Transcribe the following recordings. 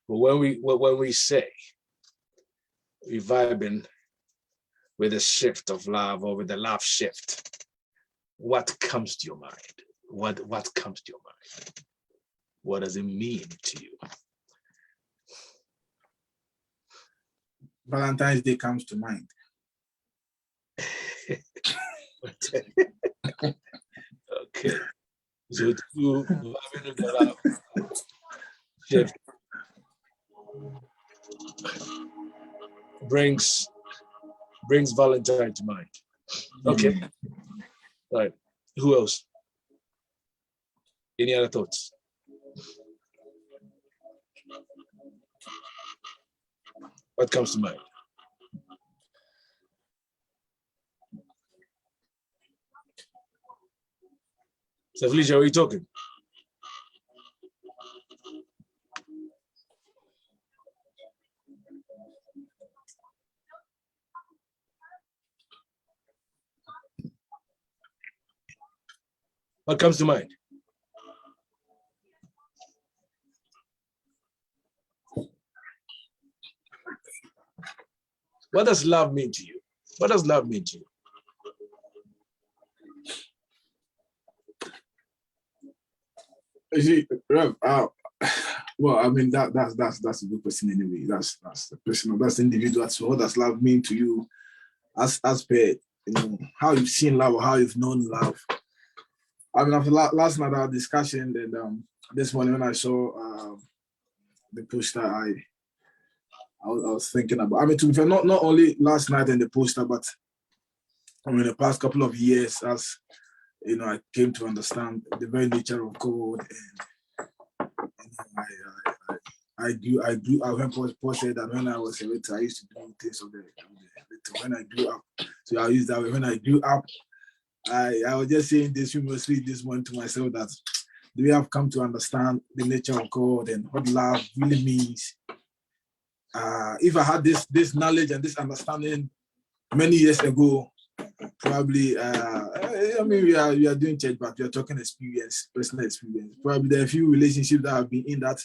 But when we say we vibing with a shift of love or with the love shift, what comes to your mind? What comes to your mind? What does it mean to you? Valentine's Day comes to mind. Okay. So to vibing with the love shift brings Valentine to mind. Okay. Right. Who else? Any other thoughts? What comes to mind? So Felicia, are you talking? What comes to mind? What does love mean to you? What does love mean to you? Rev, well, I mean that's a good question anyway. That's the personal, that's the individual. So what does love mean to you as per how you've seen love or how you've known love? I mean, after last night our discussion, and this morning when I saw the poster, I was thinking about. I mean, to be fair, not only last night and the poster, but I mean the past couple of years, as I came to understand the very nature of God, and I grew. When Paul said that when I was a little, I used to do things of the little. When I grew up, so I used that way. When I grew up, I was just saying this humorously this morning to myself that we have come to understand the nature of God and what love really means. If I had this knowledge and this understanding many years ago, probably I mean we are doing church, but we are talking experience, personal experience. Probably there are a few relationships that have been in that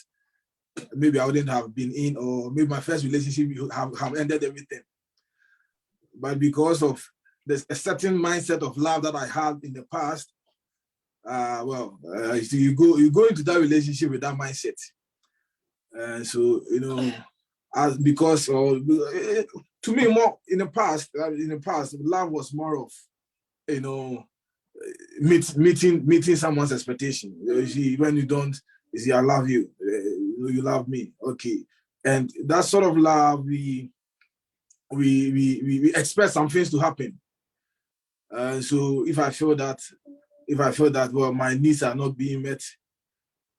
maybe I wouldn't have been in, or maybe my first relationship have ended everything. But because of there's a certain mindset of love that I had in the past, so you go into that relationship with that mindset, and so because to me more in the past, love was more of meeting someone's expectation. You see, when you don't, you see, I love you, you love me, okay, and that sort of love we expect some things to happen. So if I feel that well, my needs are not being met,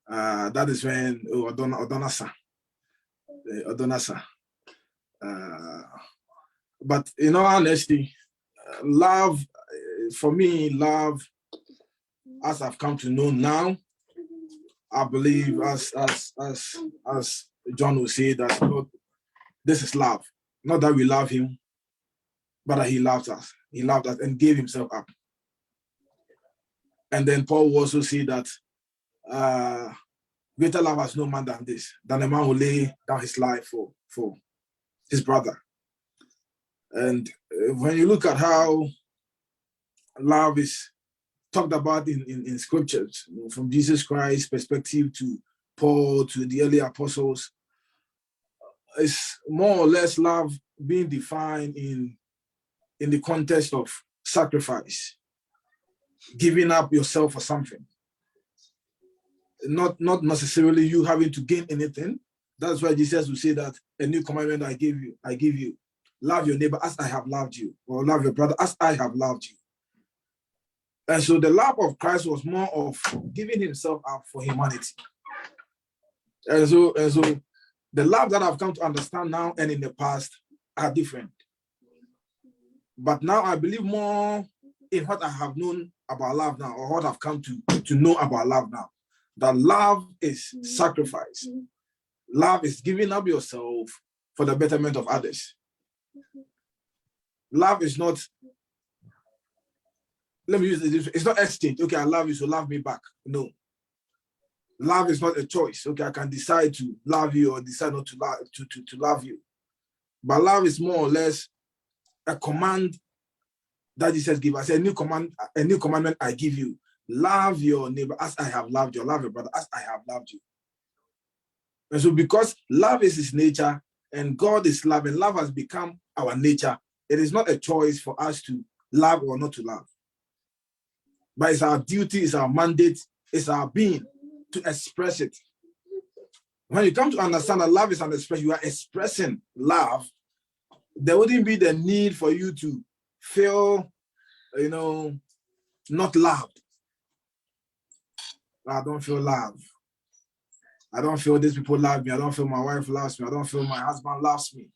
that is when Odonasa. But in all honesty, love, for me, love, as I've come to know now, I believe, as John will say, that Lord, this is love. Not that we love him, but that he loved us. He loved us and gave himself up. And then Paul will also say that greater love has no man than this, than a man who lay down his life for his brother. And when you look at how love is talked about in scriptures, from Jesus Christ's perspective to Paul to the early apostles, it's more or less love being defined in the context of sacrifice, giving up yourself for something. Not necessarily you having to gain anything. That's why Jesus will say that a new commandment I give you, love your neighbor as I have loved you, or love your brother as I have loved you. And so the love of Christ was more of giving himself up for humanity. And so the love that I've come to understand now and in the past are different. But now I believe more in what I have known about love now, or what I've come to know about love now. That love is sacrifice. Love is giving up yourself for the betterment of others. Love is not, let me use this, it's not exchange. Okay, I love you, so love me back. No. Love is not a choice. Okay, I can decide to love you or decide not to love you. But love is more or less a command that Jesus gave us. A new commandment I give you. Love your neighbor as I have loved you. Love your brother as I have loved you. And so because love is his nature and God is love and love has become our nature, it is not a choice for us to love or not to love. But it's our duty, it's our mandate, it's our being to express it. When you come to understand that love is an expression, you are expressing love, there wouldn't be the need for you to feel, not loved. I don't feel love. I don't feel these people love me. I don't feel my wife loves me. I don't feel my husband loves me.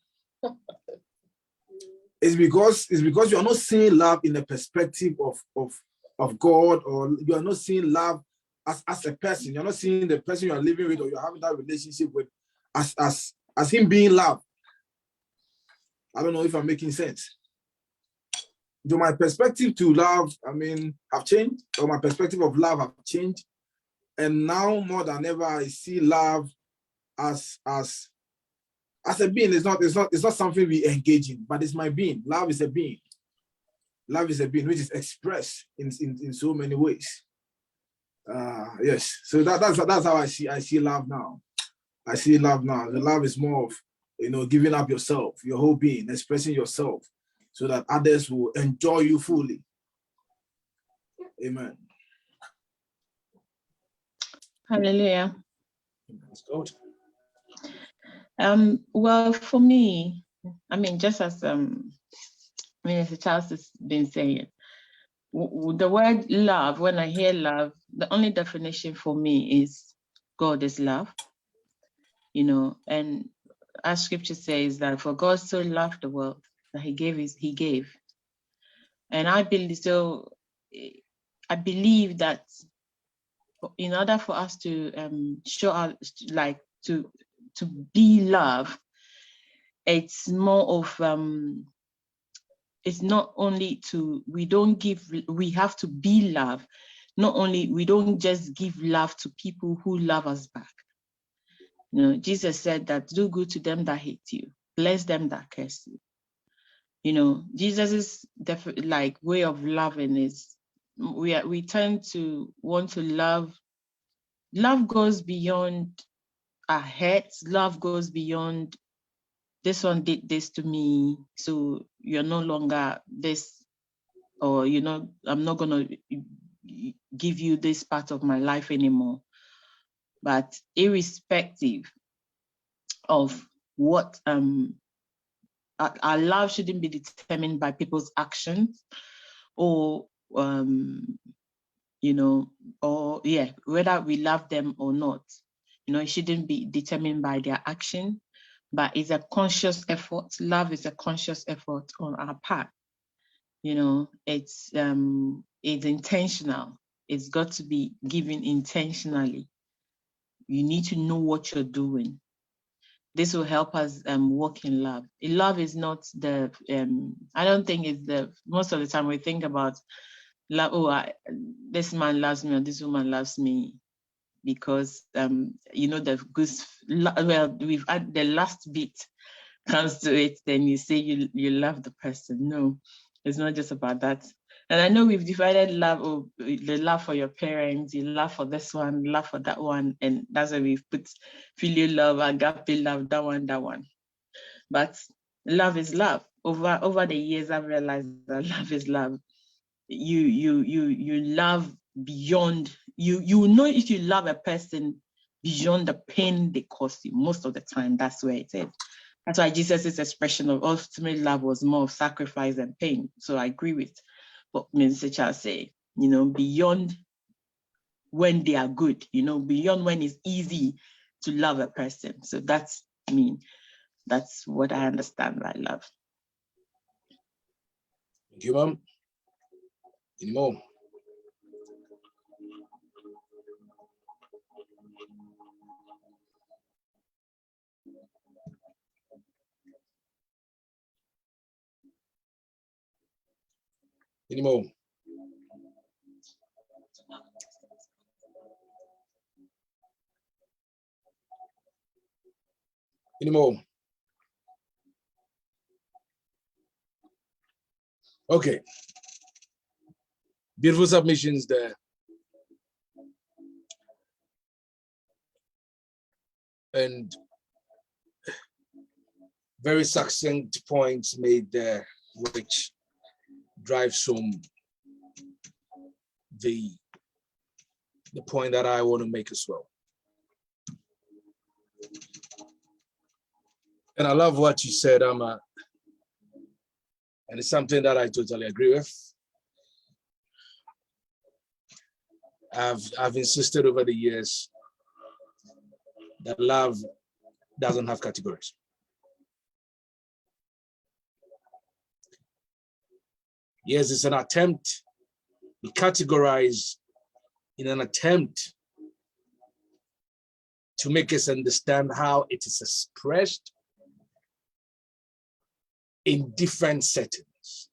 It's because you are not seeing love in the perspective of God, or you are not seeing love as a person. You're not seeing the person you are living with or you're having that relationship with as him being loved. I don't know if I'm making sense. Do my perspective to love, have changed, or my perspective of love have changed. And now more than ever, I see love as a being. It's not something we engage in, but it's my being. Love is a being. Love is a being which is expressed in so many ways. Yes. So that's how I see love now. I see love now. The love is more of giving up yourself, your whole being, expressing yourself, so that others will enjoy you fully. Amen. Hallelujah. That's good. Well, for me, just as Minister Charles has been saying, the word love, when I hear love, the only definition for me is God is love, and as scripture says that for God so loved the world that he gave. And I believe that in order for us to show our, like to be love, it's more of it's not only we have to be love. Not only we don't just give love to people who love us back. Jesus said that do good to them that hate you, bless them that curse you. Jesus's way of loving is we tend to want to love. Love goes beyond our heads. Love goes beyond this one did this to me, so you're no longer this, or I'm not gonna give you this part of my life anymore. But irrespective of what our love shouldn't be determined by people's actions or whether we love them or not. It shouldn't be determined by their action, but it's a conscious effort. Love is a conscious effort on our part. It's intentional. It's got to be given intentionally. You need to know what you're doing. This will help us walk in love. Love is not I don't think it's most of the time we think about love, this man loves me or this woman loves me because the goose, we've had the last bit comes to it, then you say you love the person. No, it's not just about that. And I know we've divided love, the love for your parents, you love for this one, love for that one, and that's why we've put filial love, agape love, that one. But love is love. Over the years, I've realized that love is love. You love beyond, you know if you love a person beyond the pain they cause you. Most of the time, that's where it is. That's why Jesus' expression of ultimate love was more of sacrifice and pain. So I agree with what Mr. Charles said, beyond when they are good, beyond when it's easy to love a person. So that's me. That's what I understand by love. Thank you, Mom. Any more? Any more? Anymore? Okay. Beautiful submissions there. And very succinct points made there, which drives home the point that I want to make as well. And I love what you said, Amma, and it's something that I totally agree with. I've insisted over the years that love doesn't have categories. Yes, it's an attempt to categorize in an attempt to make us understand how it is expressed in different settings.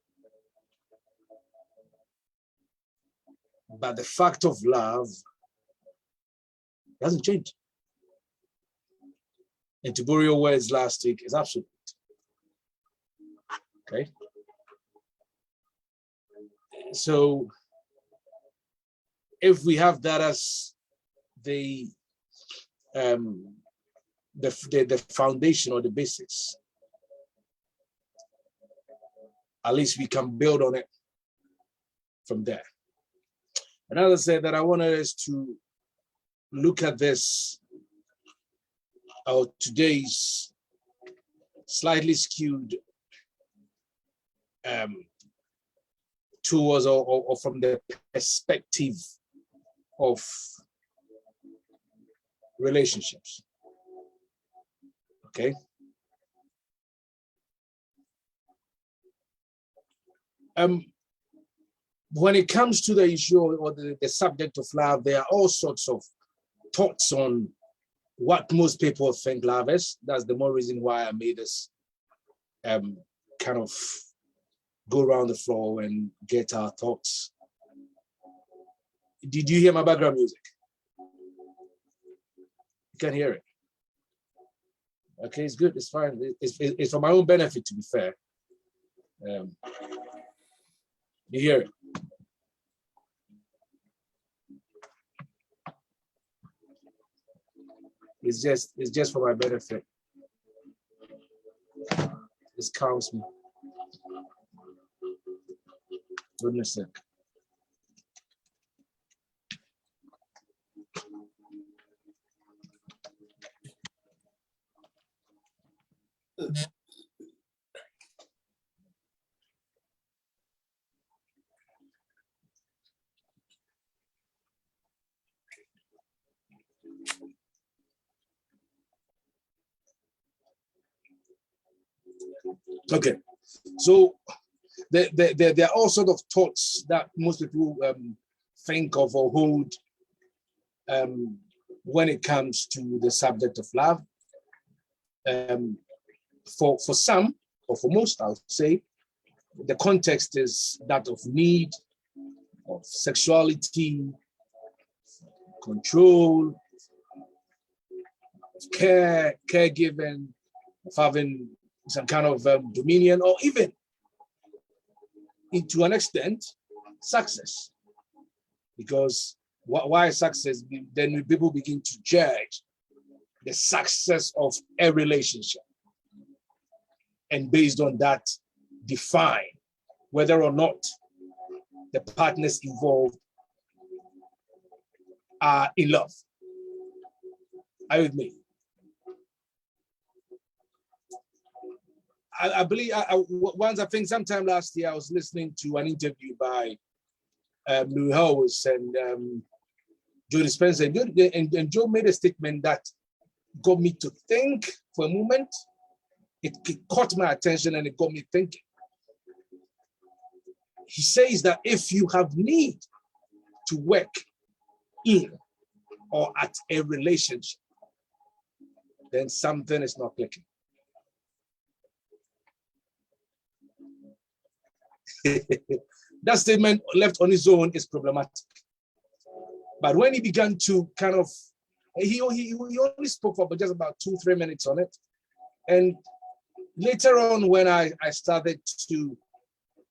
But the fact of love doesn't change. And to borrow your words last week, is absolute. Okay. So if we have that as the foundation or the basis, at least we can build on it from there. And as I said, that I wanted us to look at this, our today's slightly skewed towards or from the perspective of relationships. Okay. When it comes to the issue or the subject of love, there are all sorts of thoughts on what most people think love is. That's the more reason why I made this kind of go around the floor and get our thoughts. Did you hear my background music? You can hear it. Okay, it's good, it's fine. It's for my own benefit, to be fair. You hear it? It's just for my benefit. This calms me. Goodness sake. Okay, so there are all sorts of thoughts that most people think of or hold when it comes to the subject of love. For some, or for most, I would say, the context is that of need, of sexuality, control, of care, caregiving, of having some kind of dominion, or even, to an extent, success. Because why success? Then people begin to judge the success of a relationship, and based on that, define whether or not the partners involved are in love. Are you with me? I believe once, I think sometime last year, I was listening to an interview by Louis Howes and Joe Dispenza, and Joe made a statement that got me to think for a moment. It caught my attention and it got me thinking. He says that if you have need to work in or at a relationship, then something is not clicking. That statement left on his own is problematic. But when he began to kind of, he only spoke for just about 2-3 minutes on it. And later on, when I started to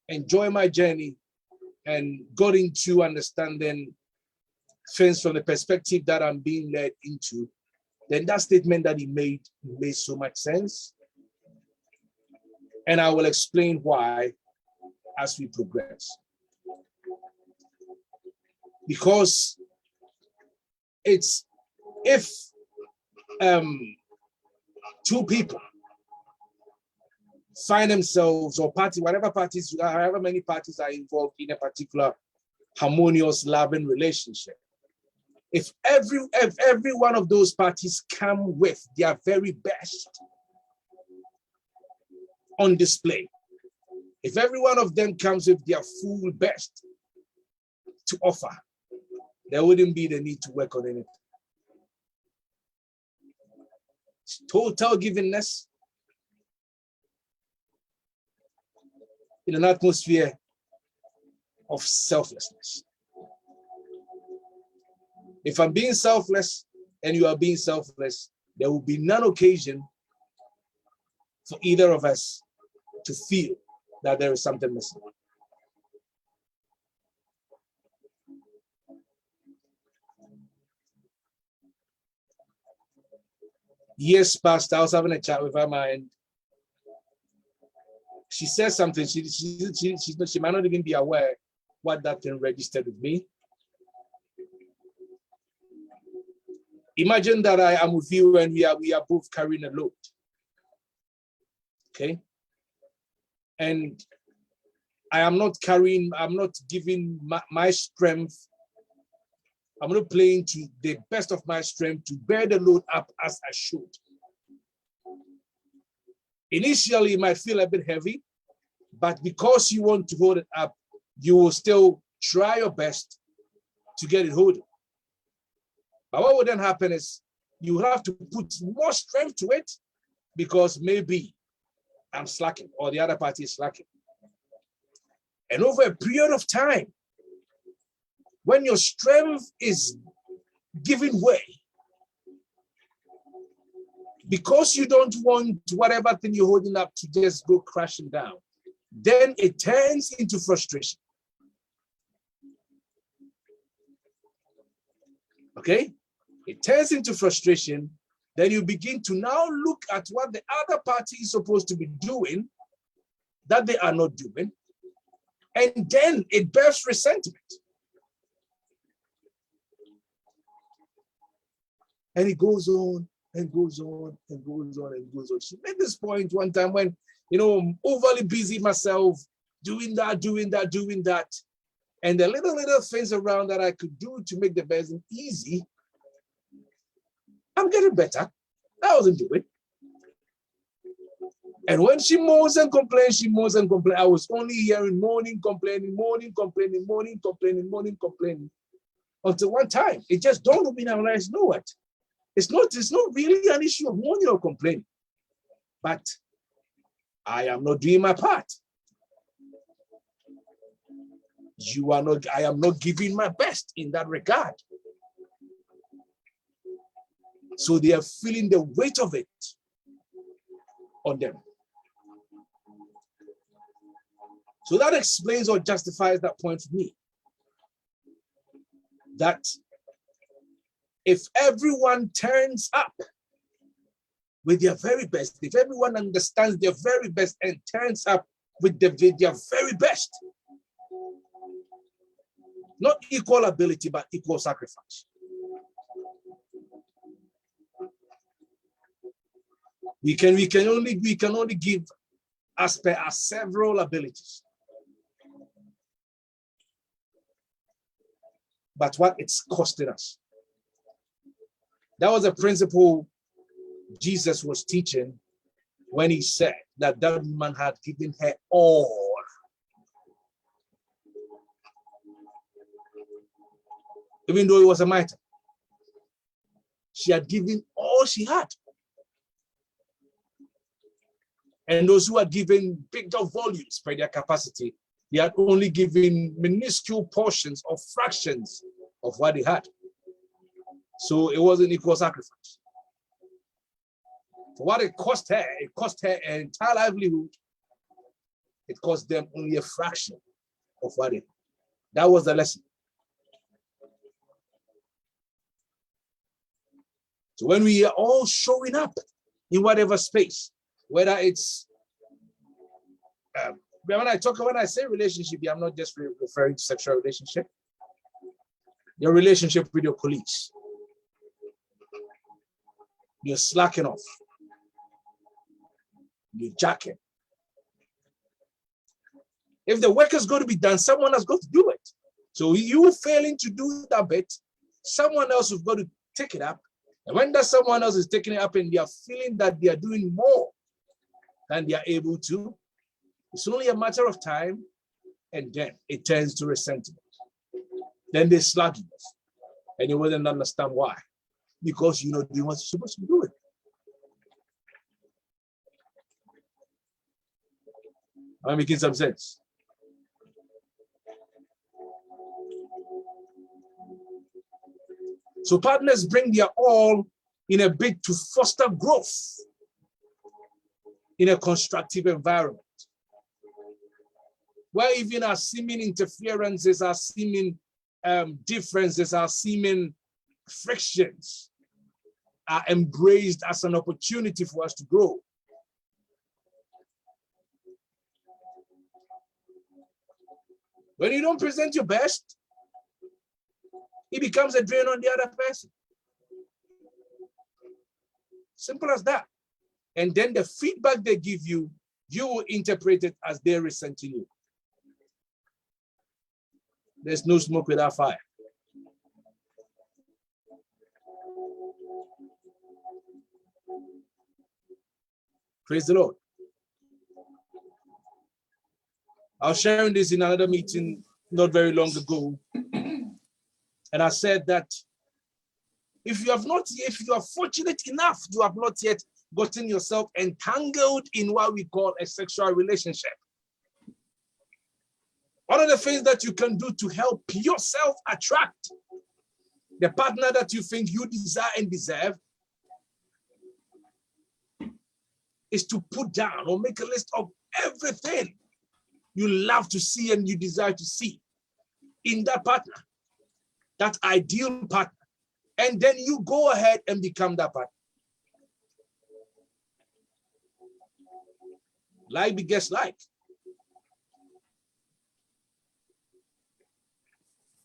enjoy my journey and got into understanding things from the perspective that I'm being led into, then that statement that he made so much sense. And I will explain why as we progress. Because it's if two people find themselves, or party, whatever parties, however many parties are involved in a particular harmonious, loving relationship, if every one of those parties come with their very best on display, if every one of them comes with their full best to offer, there wouldn't be the need to work on anything. Total givingness in an atmosphere of selflessness. If I'm being selfless and you are being selfless, there will be none occasion for either of us to feel that there is something missing. Years past, I was having a chat with her, and she said something. She might not even be aware what that thing registered with me. Imagine that I am with you and we are both carrying a load. Okay? And I'm not giving my strength. I'm not playing to the best of my strength to bear the load up as I should. Initially, it might feel a bit heavy, but because you want to hold it up, you will still try your best to get it holding. But what would then happen is you have to put more strength to it because maybe I'm slacking or the other party is slacking. And over a period of time, when your strength is giving way, because you don't want whatever thing you're holding up to just go crashing down, then it turns into frustration. Okay? It turns into frustration. Then you begin to now look at what the other party is supposed to be doing that they are not doing. And then it births resentment. And it goes on and goes on and goes on and goes on. She made this point one time when, I'm overly busy myself, doing that. And the little things around that I could do to make the business easy, I'm getting better. I wasn't doing. And when she moans and complains, I was only hearing moaning, complaining. Until one time, it just dawned on me and I realized, you know what? It's not really an issue of moaning or complaining, but I am not doing my part. I am not giving my best in that regard. So they are feeling the weight of it on them. So that explains or justifies that point for me. That if everyone turns up with their very best, if everyone understands their very best and turns up with their very best, not equal ability, but equal sacrifice. We can only give as per our several abilities. But what it's costing us. That was a principle Jesus was teaching when he said that woman had given her all. Even though it was a mitre, she had given all she had. And those who had given bigger volumes by their capacity, they had only given minuscule portions or fractions of what they had. So it was an equal sacrifice. For what it cost her her entire livelihood. It cost them only a fraction of what it. That was the lesson. So when we are all showing up in whatever space, whether it's when I say relationship, I'm not just referring to sexual relationship. Your relationship with your colleagues. You're slacking off. You're jacking. If the work is going to be done, someone has got to do it. So you failing to do that bit, someone else has got to take it up. And when that someone else is taking it up and they are feeling that they are doing more than they are able to, it's only a matter of time, and then it turns to resentment. Then they slack you, and you wouldn't understand why. Because you're not doing what you're supposed to be doing. Am I making some sense? So partners bring their all in a bid to foster growth in a constructive environment, where even our seeming interferences, our seeming differences, our seeming frictions are embraced as an opportunity for us to grow. When you don't present your best, it becomes a drain on the other person. Simple as that. And then the feedback they give you, you will interpret it as they're resenting you. There's no smoke without fire. Praise the Lord. I was sharing this in another meeting not very long ago. And I said that if you are fortunate enough to have not yet gotten yourself entangled in what we call a sexual relationship, one of the things that you can do to help yourself attract the partner that you think you desire and deserve is to put down or make a list of everything you love to see and you desire to see in that partner, that ideal partner. And then you go ahead and become that partner. Like begets like.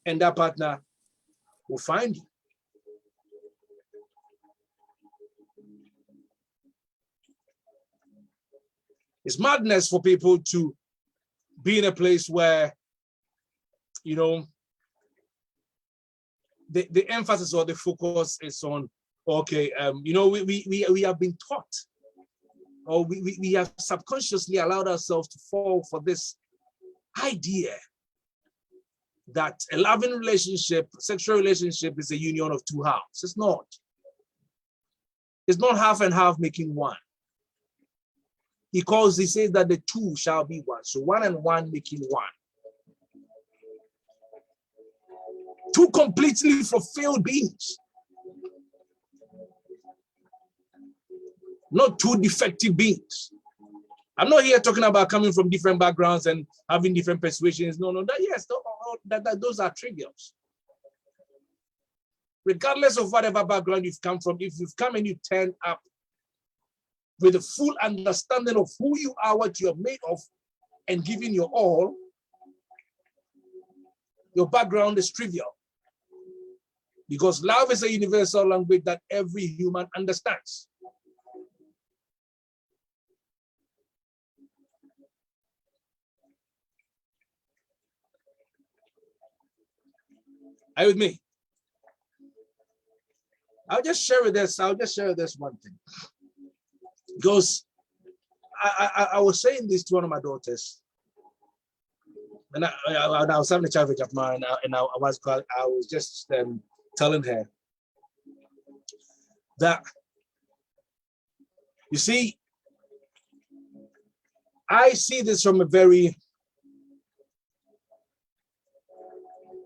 And that partner will find you. It's madness for people to be in a place where, you know, the emphasis or the focus is on, okay, you know, we have been taught, or we have subconsciously allowed ourselves to fall for this idea that a loving relationship, sexual relationship, is a union of two halves. It's not. It's not half and half making one. He says that the two shall be one. So 1 and 1 making 1. Two completely fulfilled beings. Not two defective beings. I'm not here talking about coming from different backgrounds and having different persuasions. No, those are trivials. Regardless of whatever background you've come from, if you've come and you turn up with a full understanding of who you are, what you're made of, and giving your all, your background is trivial. Because love is a universal language that every human understands. Are you with me? I'll just share this one thing. Because I was saying this to one of my daughters, and I was having a chat with mine, and I was just telling her that, you see, I see this from a very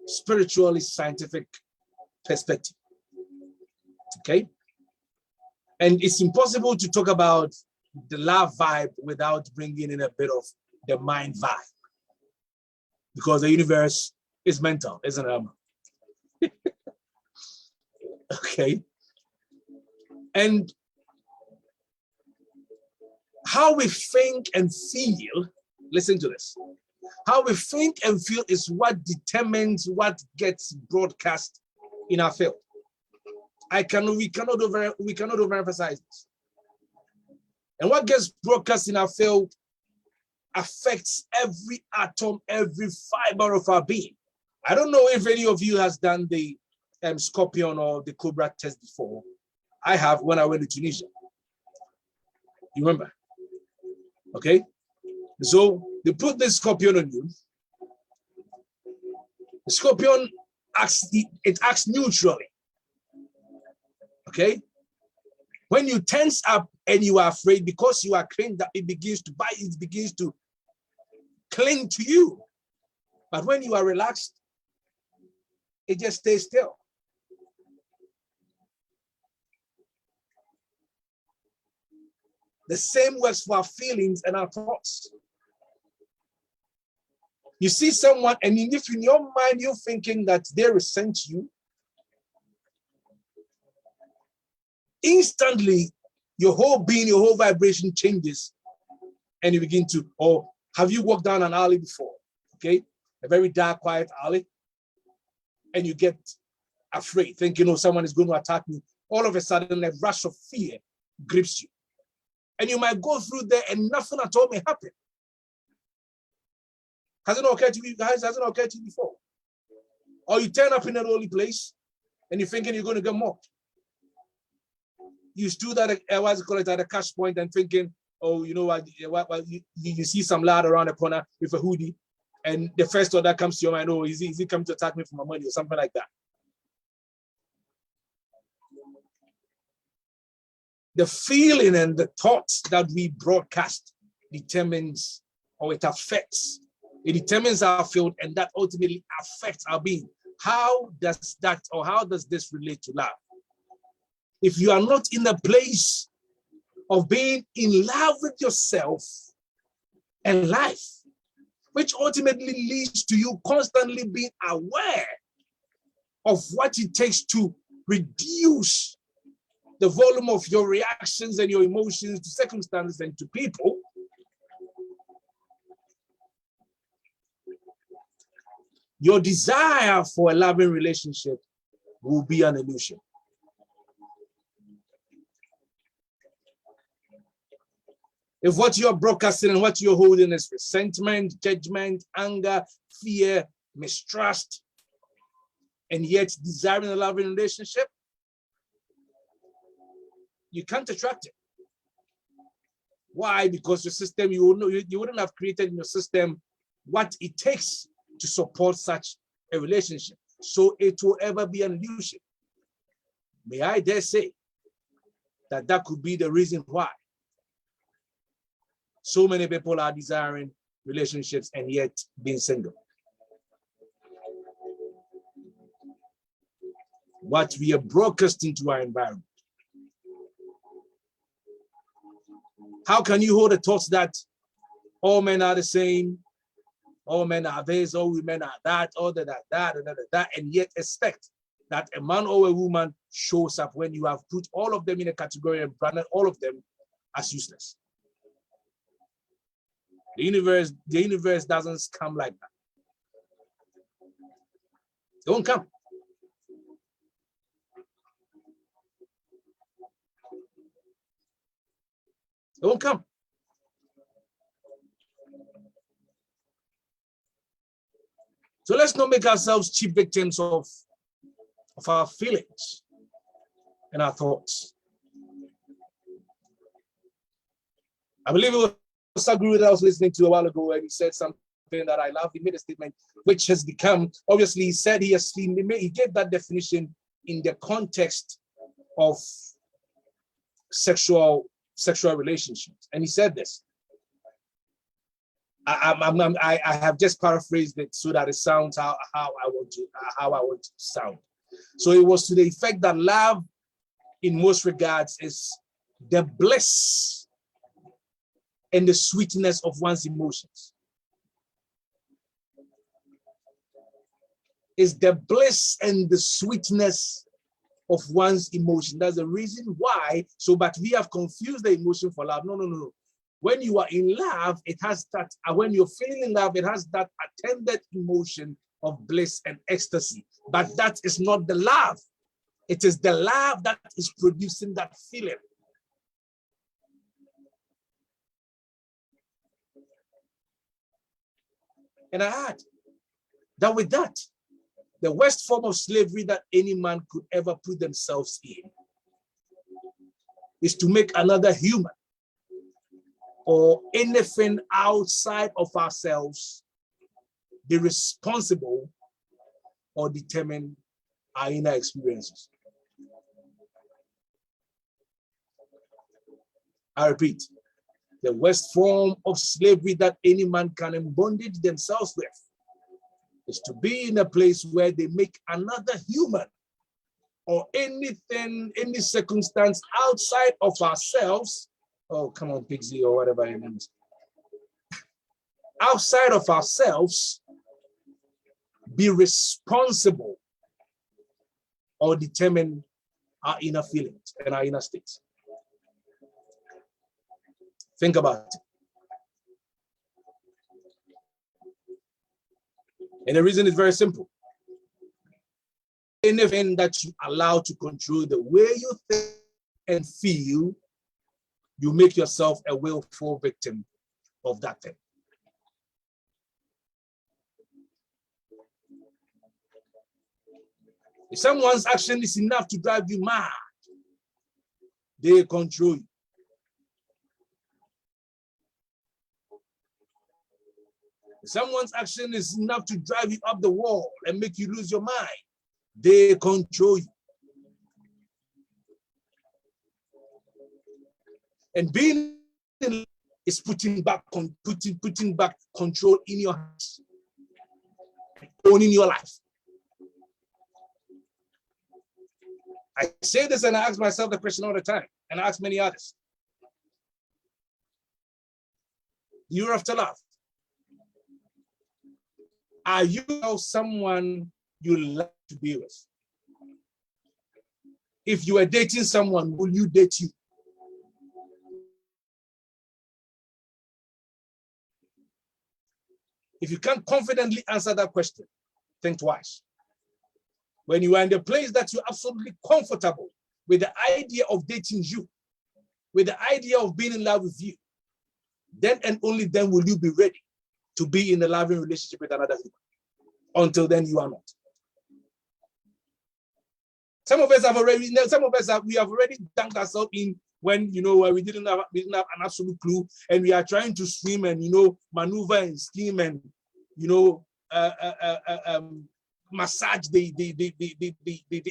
spiritually scientific perspective. Okay? And it's impossible to talk about the love vibe without bringing in a bit of the mind vibe, because the universe is mental, isn't it? Okay. And how we think and feel, listen to this. How we think and feel is what determines what gets broadcast in our field. We cannot overemphasize this. And what gets broadcast in our field affects every atom, every fiber of our being. I don't know if any of you has done the Scorpion or the Cobra test before. I have, when I went to Tunisia. You remember? Okay. So they put this Scorpion on you. The Scorpion acts neutrally. Okay. When you tense up and you are afraid, because you are trained, that it begins to bite, it begins to cling to you. But when you are relaxed, it just stays still. The same works for our feelings and our thoughts. You see someone, and if in your mind you're thinking that they resent you, instantly your whole being, your whole vibration changes, and you begin to, or have you walked down an alley before? Okay, a very dark, quiet alley, and you get afraid, thinking, oh, someone is going to attack me. All of a sudden, a rush of fear grips you. And you might go through there and nothing at all may happen. Hasn't it occurred to you guys? Hasn't it occurred to you before? Or you turn up in a lonely place and you're thinking you're going to get mocked. You stood at a cash point and thinking, oh, you know what, you see some lad around the corner with a hoodie, and the first thought that comes to your mind, oh, is he coming to attack me for my money or something like that? The feeling and the thoughts that we broadcast determines, or it affects, it determines our field, and that ultimately affects our being. How does that, or how does this relate to love? If you are not in a place of being in love with yourself and life, which ultimately leads to you constantly being aware of what it takes to reduce the volume of your reactions and your emotions to circumstances and to people, your desire for a loving relationship will be an illusion. If what you're broadcasting and what you're holding is resentment, judgment, anger, fear, mistrust, and yet desiring a loving relationship, you can't attract it. Why? Because your system, you wouldn't have created in your system what it takes to support such a relationship. So it will ever be an illusion. May I dare say that that could be the reason why so many people are desiring relationships and yet being single. What we are broadcasting to our environment. How can you hold the thoughts that all men are the same, all men are this, all women are that, all that, and yet expect that a man or a woman shows up when you have put all of them in a category and branded all of them as useless? The universe doesn't come like that. It won't come. It won't come. So let's not make ourselves cheap victims of our feelings and our thoughts. I believe it was Saguru that I was listening to a while ago, and he said something that I love. He made a statement which has become, obviously, he said he gave that definition in the context of sexual relationships, and he said this. I have just paraphrased it so that it sounds how I want to sound. So it was to the effect that love, in most regards, is the bliss and the sweetness of one's emotions. It's the bliss and the sweetness of one's emotion. That's the reason why. So, but we have confused the emotion for love. No, no, no, no. When you are in love, it has that, when you're feeling in love, it has that attended emotion of bliss and ecstasy. But that is not the love. It is the love that is producing that feeling. And I add that with that, the worst form of slavery that any man could ever put themselves in is to make another human or anything outside of ourselves be responsible or determine our inner experiences. I repeat, the worst form of slavery that any man can embondage themselves with is to be in a place where they make another human or anything, any circumstance outside of ourselves. Oh, come on, Pixie, or whatever your name is. Outside of ourselves, be responsible or determine our inner feelings and our inner states. Think about it. And the reason is very simple. Anything that you allow to control the way you think and feel, you make yourself a willful victim of that thing. If someone's action is enough to drive you mad, they control you. If someone's action is enough to drive you up the wall and make you lose your mind, they control you. And being is putting back control in your hands, owning your life. I say this and I ask myself the question all the time, and I ask many others. You're after love. Are you someone you like to be with? If you are dating someone, will you date you? If you can't confidently answer that question, think twice. When you are in the place that you're absolutely comfortable with the idea of dating you, with the idea of being in love with you, then and only then will you be ready to be in a loving relationship with another human. Until then, you are not. We have already dunked ourselves in when we didn't have an absolute clue, and we are trying to swim and maneuver and scheme and massage the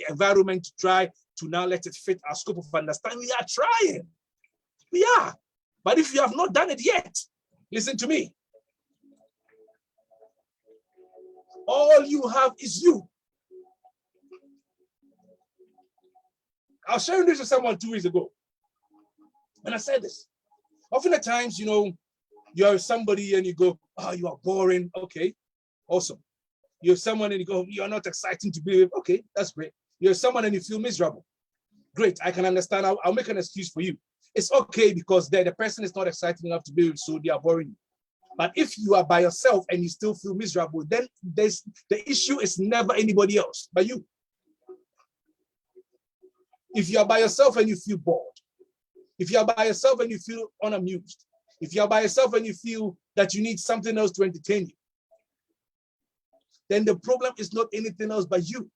environment to try to now let it fit our scope of understanding. We are trying. We are. But if you have not done it yet, listen to me. All you have is you. I was sharing this with someone 2 weeks ago. And I said this. Often at times, you're somebody and you go, oh, you are boring. Okay, awesome. You're someone and you go, you're not exciting to be with. Okay, that's great. You're someone and you feel miserable. Great, I can understand. I'll make an excuse for you. It's okay because the person is not exciting enough to be with, so they are boring you. But if you are by yourself and you still feel miserable, then the issue is never anybody else but you. If you are by yourself and you feel bored, if you are by yourself and you feel unamused, if you are by yourself and you feel that you need something else to entertain you, then the problem is not anything else but you.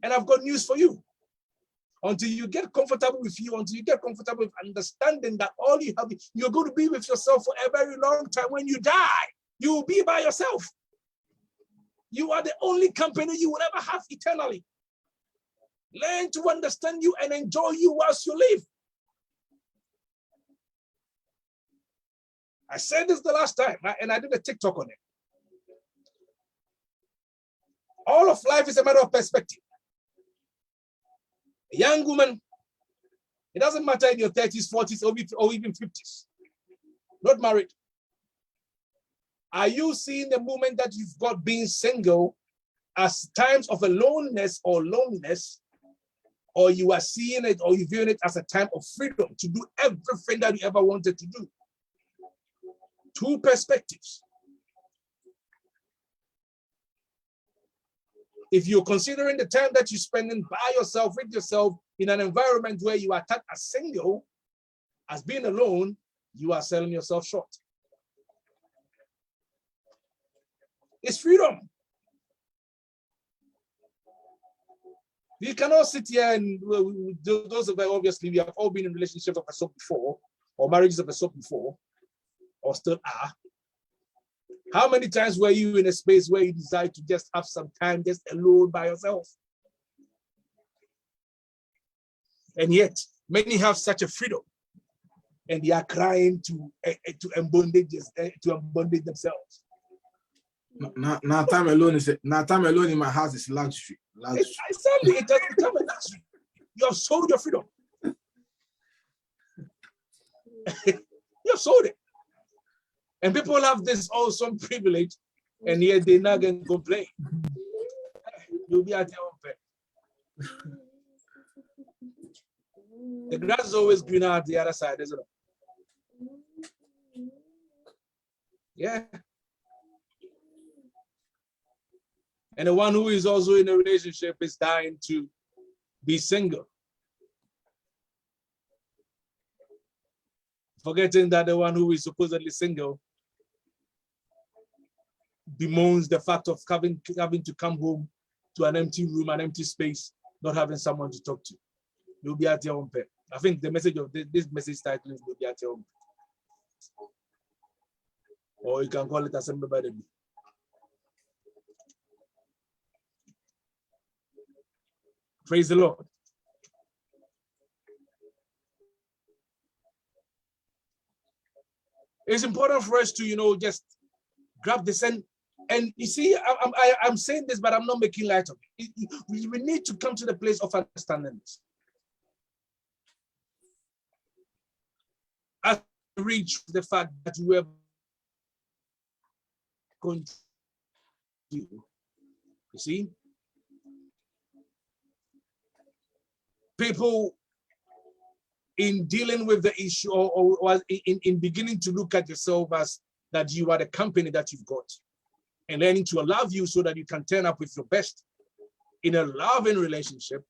And I've got news for you. Until you get comfortable with you, until you get comfortable with understanding that all you have, you're going to be with yourself for a very long time. When you die, you will be by yourself. You are the only company you will ever have eternally. Learn to understand you and enjoy you whilst you live. I said this the last time, and I did a TikTok on it. All of life is a matter of perspective. A young woman It doesn't matter in your 30s, 40s, or even 50s. Not married. Are you seeing the moment that you've got being single as times of aloneness or loneliness, or you are seeing it or you viewing it as a time of freedom to do everything that you ever wanted to do? Two perspectives. If you're considering the time that you're spending by yourself, with yourself, in an environment where you are tagged as single, as being alone, you are selling yourself short. It's freedom. We cannot sit here and those of us, obviously, we have all been in relationships of a sort before, or marriages of a sort before, or still are. How many times were you in a space where you decide to just have some time just alone by yourself? And yet, many have such a freedom, and they are crying to embondage themselves. Now time alone in my house is luxury. Exactly, it has become a luxury. You have sold your freedom. You have sold it. And people have this awesome privilege, and yet they're not going to complain. You'll be at your own pay. The grass is always greener at the other side, isn't it? Yeah. And the one who is also in a relationship is dying to be single, forgetting that the one who is supposedly single bemoans the fact of having to come home to an empty room, an empty space, not having someone to talk to. You'll be at your own pay. I think the message of this message title is "You'll be at your own pay." Or you can call it "Assembly by the Bee." Praise the Lord. It's important for us to, just grab this and you see, I'm saying this, but I'm not making light of it. We need to come to the place of understanding this. As we reach the fact that we are going to do, you see, people in dealing with the issue or in beginning to look at yourself as that you are the company that you've got, and learning to love you so that you can turn up with your best in a loving relationship.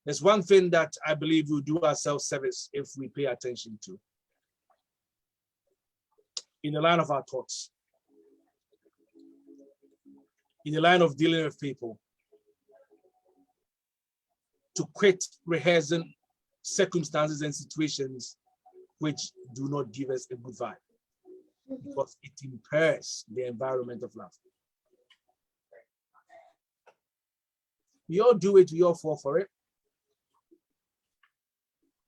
There's one thing that I believe will do ourselves service if we pay attention to. In the line of our thoughts, in the line of dealing with people, to quit rehearsing circumstances and situations which do not give us a good vibe, because it impairs the environment of love. We all do it, we all fall for it.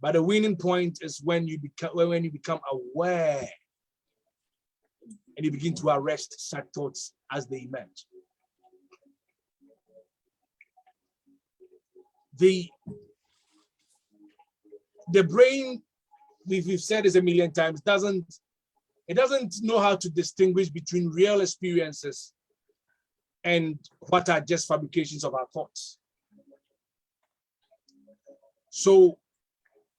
But the winning point is when you become aware and you begin to arrest such thoughts as they emerge. The brain, we've said this a million times, it doesn't know how to distinguish between real experiences and what are just fabrications of our thoughts. So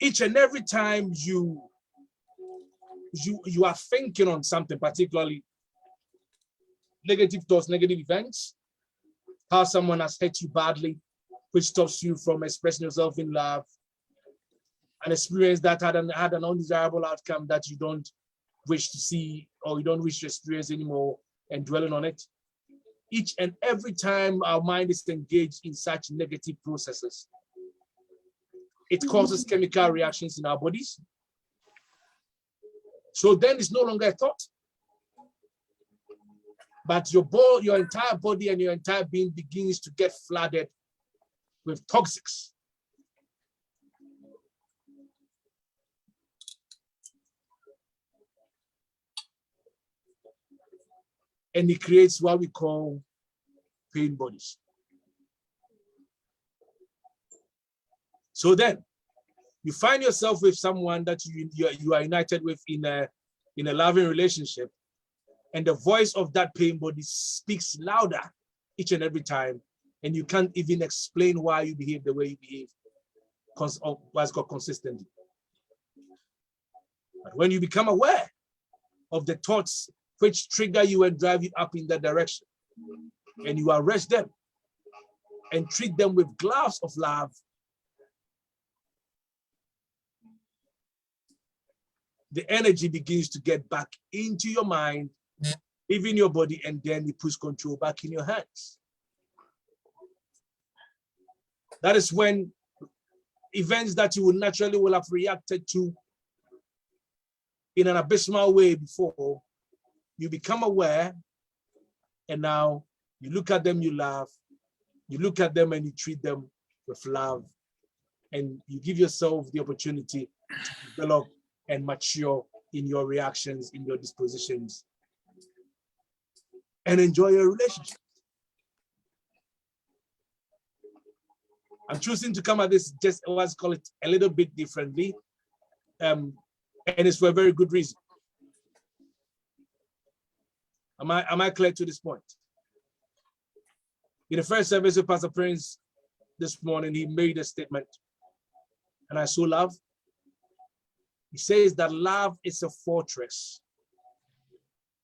each and every time you are thinking on something, particularly negative thoughts, negative events, how someone has hurt you badly, which stops you from expressing yourself in love, an experience that had an undesirable outcome that you don't wish to see or you don't wish to experience anymore, and dwelling on it. Each and every time our mind is engaged in such negative processes, it causes chemical reactions in our bodies. So then it's no longer a thought, but your entire body and your entire being begins to get flooded with toxics. And it creates what we call pain bodies. So then, You find yourself with someone that you are united with in a loving relationship, and the voice of that pain body speaks louder each and every time, and you can't even explain why you behave the way you behave, what's called consistently. But when you become aware of the thoughts which trigger you and drive you up in that direction, and you arrest them and treat them with gloves of love, the energy begins to get back into your mind, even your body, and then it puts control back in your hands. That is when events that you would naturally have reacted to in an abysmal way before, you become aware, and now you look at them, you laugh, you look at them and you treat them with love, and you give yourself the opportunity to develop and mature in your reactions, in your dispositions, and enjoy your relationship. I'm choosing to come at this, just let's call it a little bit differently, and it's for a very good reason. Am I clear to this point? In the first service with Pastor Prince this morning, he made a statement, and I so love. He says that love is a fortress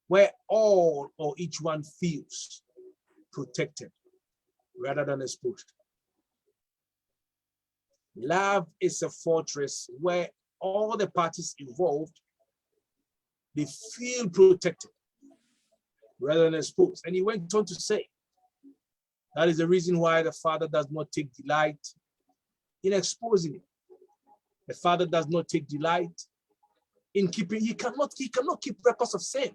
where all or each one feels protected rather than exposed. Love is a fortress where all the parties involved, they feel protected rather than exposed. And he went on to say, that is the reason why the Father does not take delight in exposing it. The Father does not take delight in keeping, he cannot keep records of sin.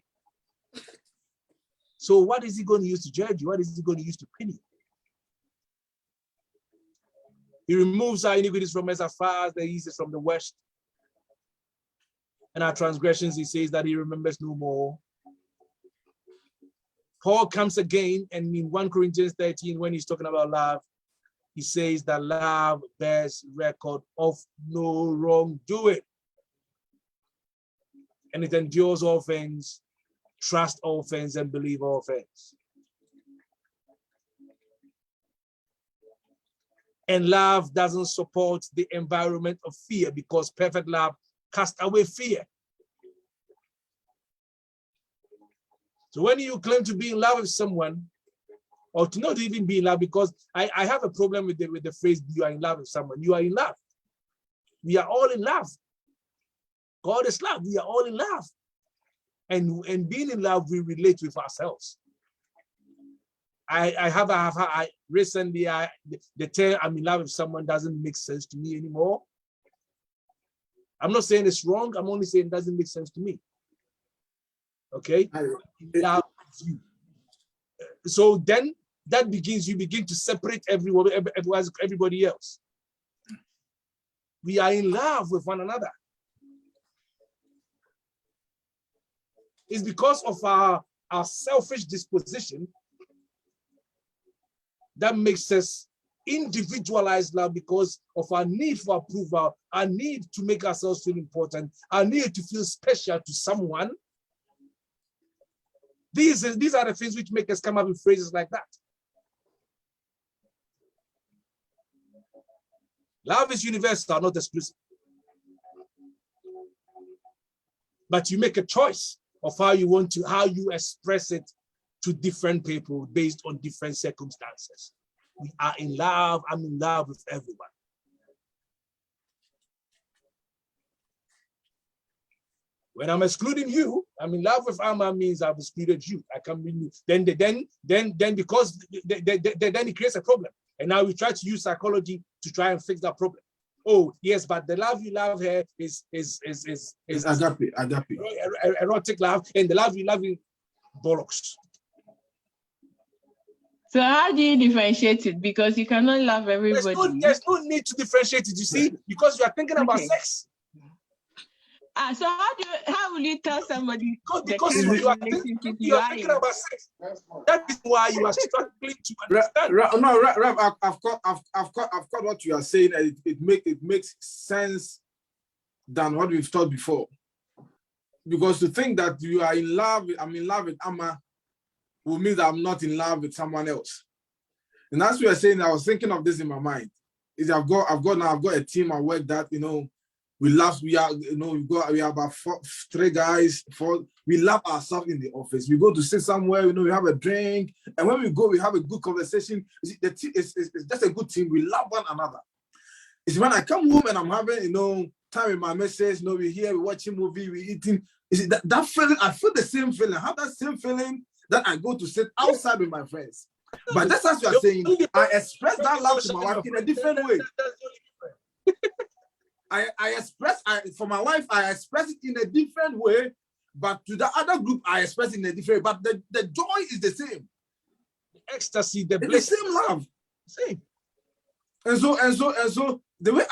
So what is he going to use to judge you? What is he going to use to pin you? He removes our iniquities from us as far as the east is from the west. And our transgressions, he says that he remembers no more. Paul comes again, and in 1 Corinthians 13, when he's talking about love, he says that love bears record of no wrongdoing. And it endures all things, trusts all things, and believes all things. And love doesn't support the environment of fear, because perfect love casts away fear. So when you claim to be in love with someone, or to not even be in love, because I have a problem with the phrase, you are in love with someone. You are in love. We are all in love. God is love. We are all in love. And being in love, we relate with ourselves. Recently, the term I'm in love with someone doesn't make sense to me anymore. I'm not saying it's wrong. I'm only saying it doesn't make sense to me. Okay? Love you. So then that begins, you begin to separate everybody else. We are in love with one another. It's because of our selfish disposition that makes us individualize love, because of our need for approval, our need to make ourselves feel important, our need to feel special to someone. These are the things which make us come up with phrases like that. Love is universal, not exclusive. But you make a choice of how you express it to different people based on different circumstances. We are in love. I'm in love with everyone. When I'm excluding you, I'm in love with Amma means I've excluded you. I can't really, then because then it creates a problem. And now we try to use psychology to try and fix that problem. Oh, yes, but the love you love here is agape. Erotic love, and the love you love in bollocks. So how do you differentiate it? Because you cannot love everybody. There's no need to differentiate it, you see, because you are thinking about sex. So how will you tell somebody Because the kind you of are relationship you are are thinking in? about sex. That is why you are struggling to understand. No, I've got what you are saying, and it makes sense than what we've thought before. Because to think that you are in love, I'm in love with Amma, will mean that I'm not in love with someone else. And that's what you're saying. I was thinking of this in my mind. Is I've got a team at work that we are about 3 guys. We love ourselves in the office. We go to sit somewhere, we have a drink, and when we go, we have a good conversation. It's just a good team. We love one another. It's when I come home and I'm having time with my missus. We here, we watching movie, we eating. Is it that feeling? I feel the same feeling. I have that same feeling that I go to sit outside with my friends. But that's as you are saying. I express that love to my wife in a different way. For my wife, I express it in a different way, but to the other group, I express it in a different way. But the joy is the same. The ecstasy, the bliss, the same love. Same. And so the way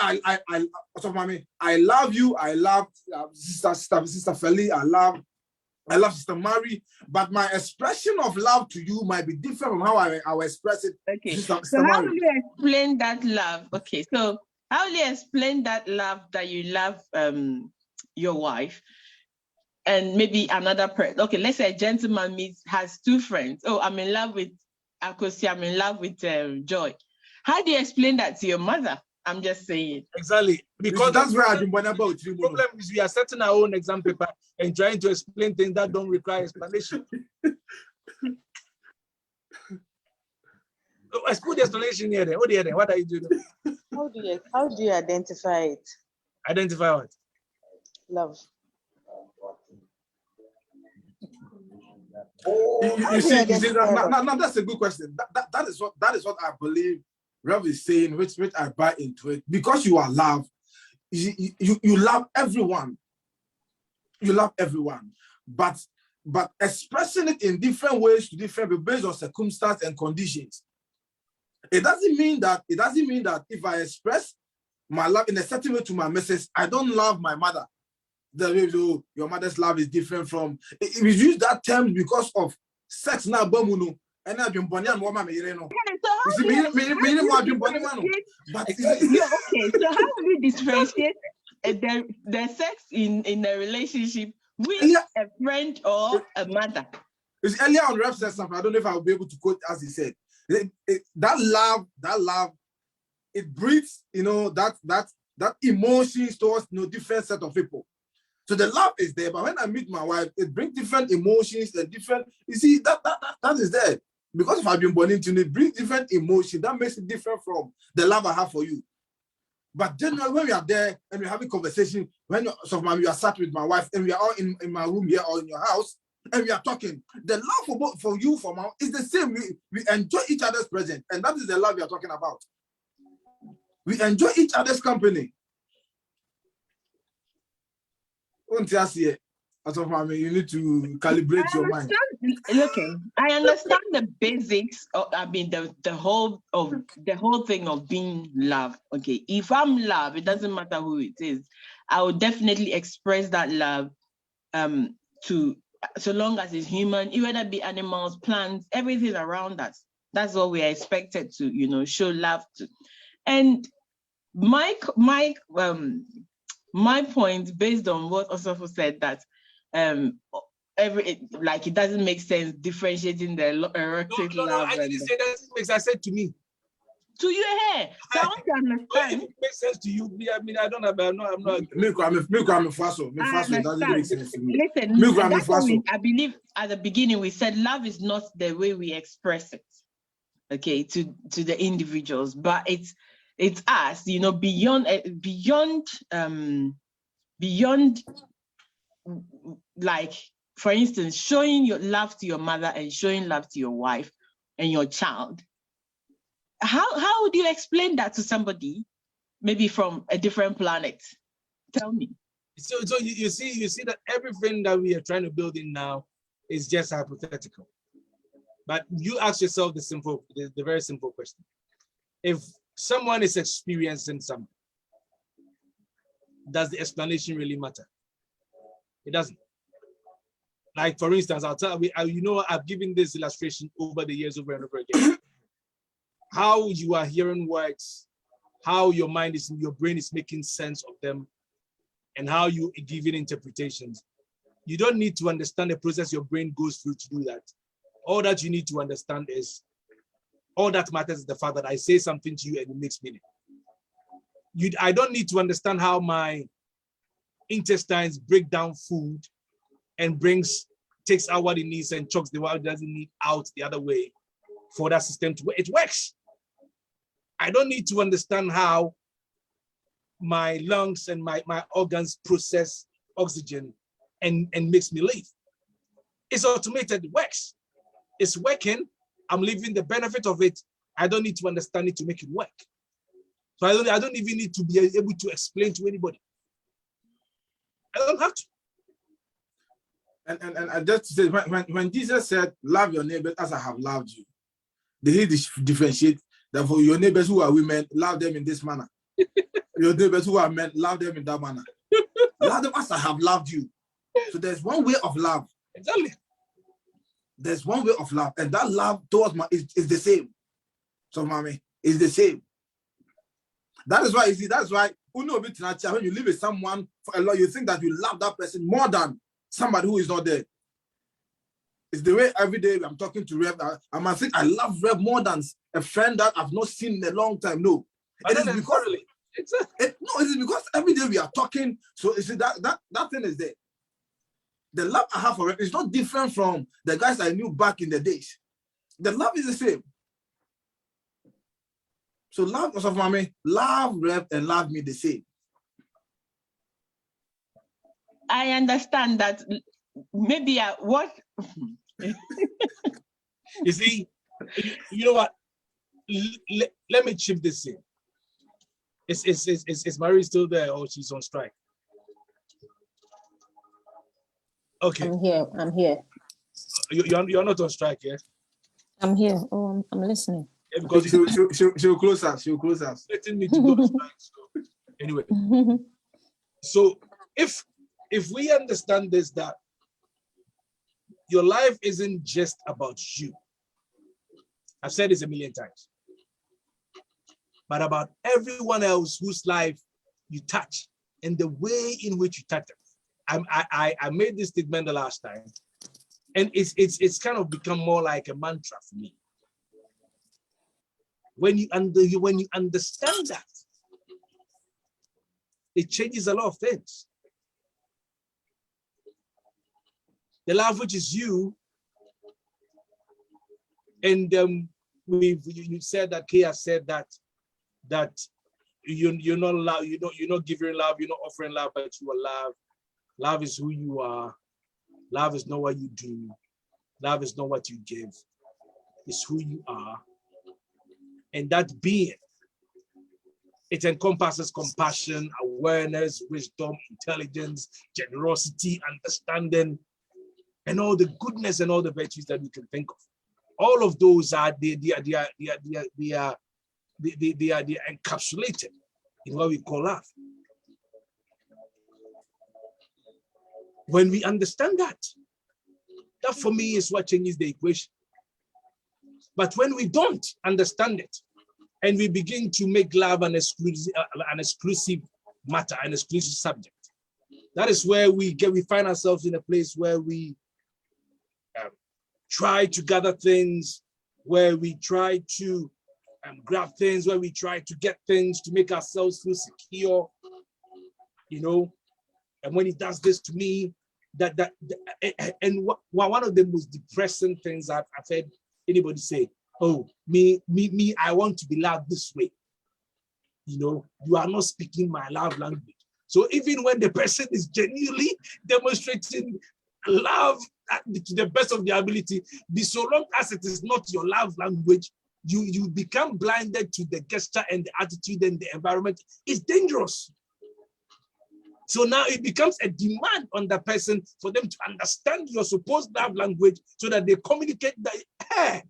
I love you, I love Sister Feli, I love Sister Mary, but my expression of love to you might be different from how I will express it. Okay. To Sister So how Mary. will you explain that love? Okay, so how will you explain that love that you love your wife and maybe another person? Okay, let's say a gentleman has 2 friends. Oh, I'm in love with Akosi, I'm in love with Joy. How do you explain that to your mother? I'm just saying. Exactly. Because that's where I've been wondering about. The problem is we are setting our own exam paper and trying to explain things that don't require explanation. Let's put the explanation here. What are you doing? How do you identify it? Identify what? Love. You see, that's a good question. That is what I believe Rev is saying, which I buy into it. Because you are loved, you love everyone. You love everyone, but expressing it in different ways to different people based on circumstance and conditions. It doesn't mean that if I express my love in a certain way to my missus, I don't love my mother. The way your mother's love is different from. We use that term because of sex now, bomuno. And I've been born and woman, you know. Okay, so how do you differentiate the sex in a relationship with a friend or a mother? It's earlier on Rev said something. I don't know if I'll be able to quote as he said. That love, it breeds, that emotions towards different set of people. So the love is there, but when I meet my wife, it brings different emotions and different. You see, that is there. Because if I've been born into it, brings different emotions. That makes it different from the love I have for you. But generally, when we are there and we're having conversation, when you are sat with my wife and we are all in my room here or in your house, and we are talking, the love for you, for my is the same. We enjoy each other's presence, and that is the love we are talking about. We enjoy each other's company. You need to calibrate your mind. Okay, I understand the basics. The whole thing of being love. Okay, if I'm love, it doesn't matter who it is. I will definitely express that love to, so long as it's human, whether it be animals, plants, everything around us. That's what we are expected to, show love to. And my point, based on what Osofo said, that it doesn't make sense differentiating the erotic love. I didn't say that makes. I said to me. To you, hey. So I want to understand. If it makes sense to you, I mean, I don't know, but I'm not. Listen, I believe at the beginning we said love is not the way we express it, okay, to the individuals, but it's us, beyond, like, for instance, showing your love to your mother and showing love to your wife and your child. How would you explain that to somebody, maybe from a different planet? Tell me. So you see that everything that we are trying to build in now is just hypothetical. But you ask yourself the very simple question: if someone is experiencing something, does the explanation really matter? It doesn't. Like, for instance, I'll tell you, I've given this illustration over the years over and over again. How you are hearing words, how your mind is, your brain is making sense of them, and how you give it interpretations. You don't need to understand the process your brain goes through to do that. All that you need to understand is, all that matters is the fact that I say something to you and it makes meaning. I don't need to understand how my intestines break down food and takes out what it needs and chucks the what it doesn't need out the other way for that system to work. It works. I don't need to understand how my lungs and my organs process oxygen and makes me live. It's automated, it works. It's working. I'm living the benefit of it. I don't need to understand it to make it work. So I don't even need to be able to explain to anybody. I don't have to. And I just say, when Jesus said, love your neighbor as I have loved you, did he differentiate that for your neighbors who are women, love them in this manner? Your neighbors who are men, love them in that manner. Love them as I have loved you. So there's one way of love. Exactly. There's one way of love, and that love towards is the same. So, mommy, is the same. That is why, you see, that's why when you live with someone for a lot, you think that you love that person more than somebody who is not there. It's the way every day I'm talking to Rev. I might think I love Rev more than a friend that I've not seen in a long time. No, it is because it is because every day we are talking. So you see that thing is there. The love I have for Rev is not different from the guys I knew back in the days. The love is the same. So love us of mommy, love Rev and love me the same. I understand that. Maybe what you see, you know what? Let me chip this in. Is Marie still there or she's on strike? Okay. I'm here. You're not on strike, yeah? I'm here. Oh, I'm listening. Yeah, because she'll close us. She'll close us. Letting me to go on strike. So anyway, so if we understand this, that your life isn't just about you. I've said this a million times, but about everyone else whose life you touch and the way in which you touch them. I made this statement the last time, and it's kind of become more like a mantra for me. When you understand that, it changes a lot of things. The love which is you, and you said that Kia said that you're not love, you're not giving love, you're not offering love, but you are love. Love is who you are. Love is not what you do. Love is not what you give. It's who you are. And that being, it encompasses compassion, awareness, wisdom, intelligence, generosity, understanding, and all the goodness and all the virtues that we can think of. All of those are they are encapsulated in what we call love. When we understand that for me is what changes the equation. But when we don't understand it, and we begin to make love an exclusive matter, an exclusive subject, that is where we find ourselves in a place where we try to gather things, where we try to grab things, where we try to get things to make ourselves feel secure, you know. And when he does this to me, one of the most depressing things I've heard anybody say, oh, me, I want to be loved this way. You know, you are not speaking my love language. So even when the person is genuinely demonstrating love to the best of their ability, so long as it is not your love language, you become blinded to the gesture and the attitude and the environment. It's dangerous. So now it becomes a demand on the person for them to understand your supposed love language so that they communicate that, hey,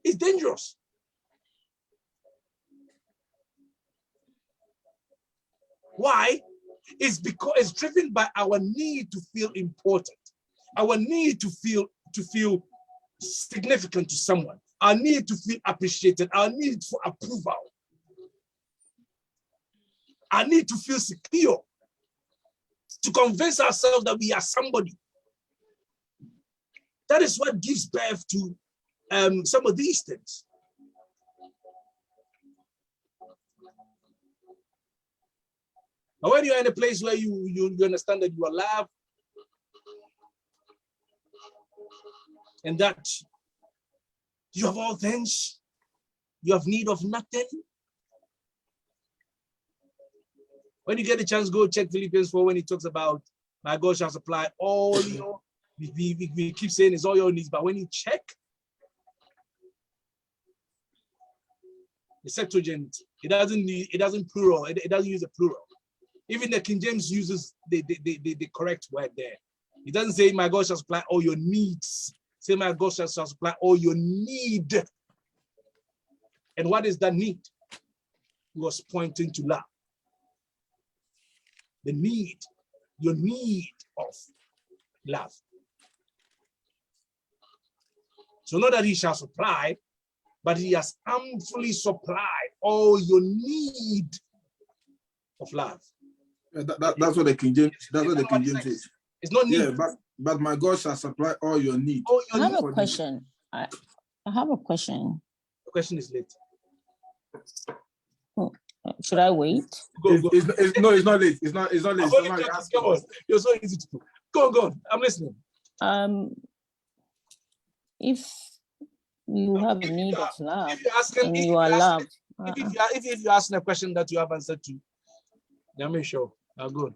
it's dangerous. Why? It's because it's driven by our need to feel important, our need to feel significant to someone, our need to feel appreciated, our need for approval, our need to feel secure, to convince ourselves that we are somebody. That is what gives birth to some of these things. But when you're in a place where you understand that you are loved, and that you have all things, you have need of nothing. When you get a chance, go check Philippians 4 when he talks about my God shall supply all your, we keep saying it's all your needs, but when you check the Septuagint, it doesn't plural, it doesn't use a plural. Even the King James uses the correct word there. It doesn't say my God shall supply all your needs. Say my God shall supply all your need. And what is that need? He was pointing to love. The need, your need of love. So not that he shall supply, but he has amply supplied all your need of love. That's what the King James. That's what the King James says. It's not need. Yeah, but my God shall supply all your need. All your I have need. a question. I have a question. The question is late. Should I wait? Go. No, it's not late. It's not late. Come on. You're so easy to do. Go on. I'm listening. If you have a need of love If you ask him, and if you are loved, if you're asking a question that you have answered to, then make sure. Now go.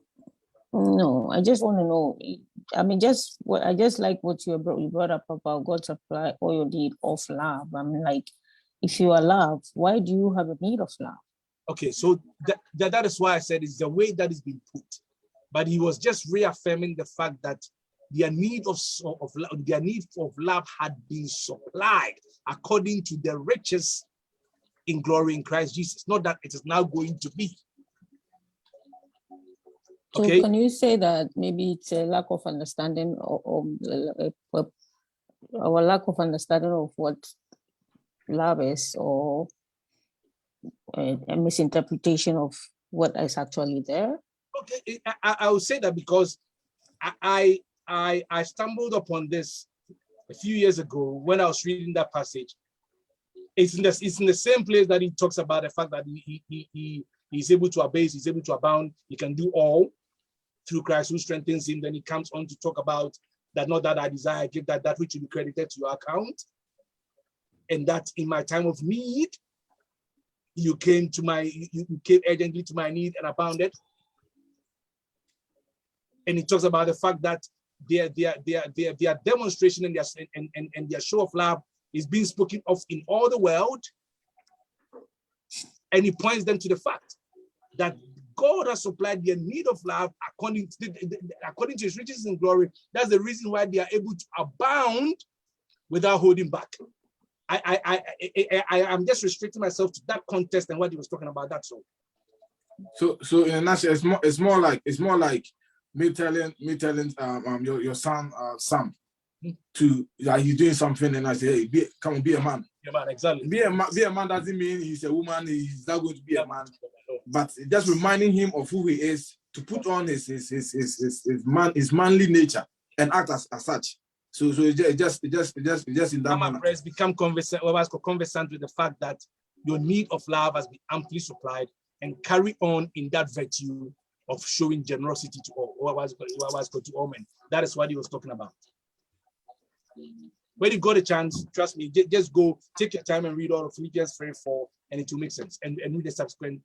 no, I just want to know. I mean, I just like what you brought up about God supply all your need of love. I mean, like, if you are loved, why do you have a need of love? Okay, so that is why I said it's the way that is being put. But he was just reaffirming the fact that their need of love had been supplied according to the riches in glory in Christ Jesus. Not that it is now going to be. Okay. So can you say that maybe it's a lack of understanding or a lack of understanding of what love is, or a misinterpretation of what is actually there? Okay, I will say that because I stumbled upon this a few years ago when I was reading that passage. It's in the same place that he talks about the fact that he's able to abase, he's able to abound, he can do all through Christ who strengthens him. Then he comes on to talk about that not that I desire, I give that which will be credited to your account. And that in my time of need, you came urgently to my need and abounded. And he talks about the fact that their demonstration and their show of love is being spoken of in all the world. And he points them to the fact that God has supplied their need of love according to his riches and glory. That's the reason why they are able to abound without holding back. I am just restricting myself to that context and what he was talking about. That's all. So in a nutshell, it's more like me telling your son Sam to he's doing something, and I say, hey, come on, be a man. Yeah, man, exactly. Be a man doesn't mean he's a woman. He's not going to be a man, but just reminding him of who he is, to put on his manly nature and act as such. So just in that manner. Become conversant with the fact that your need of love has been amply supplied, and carry on in that virtue of showing generosity to all, to all men. That is what he was talking about. When you got a chance, trust me, just go take your time and read all of Philippians 3:4, and it will make sense. And read the subsequent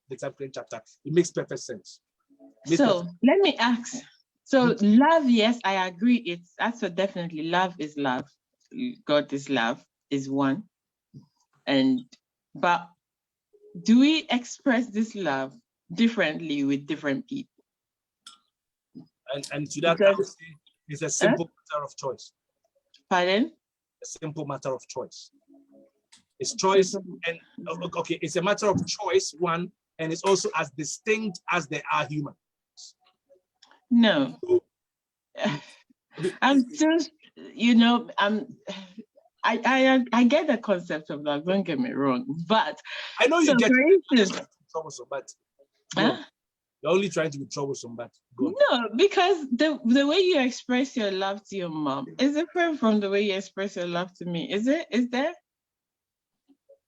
chapter. It makes perfect sense. Let me ask. So love, yes, I agree. That's definitely love is love. God is love is one. But do we express this love differently with different people? And to that, I would say it's a simple matter of choice. Pardon? A simple matter of choice. It's choice, and okay, it's a matter of choice, one, and it's also as distinct as they are human. No. I'm just, you know, I get the concept of love, don't get me wrong, but I know you so get for instance, troublesome, but huh? you're only trying to be troublesome, but go on. No, because the way you express your love to your mom is different from the way you express your love to me. Is it? Is there?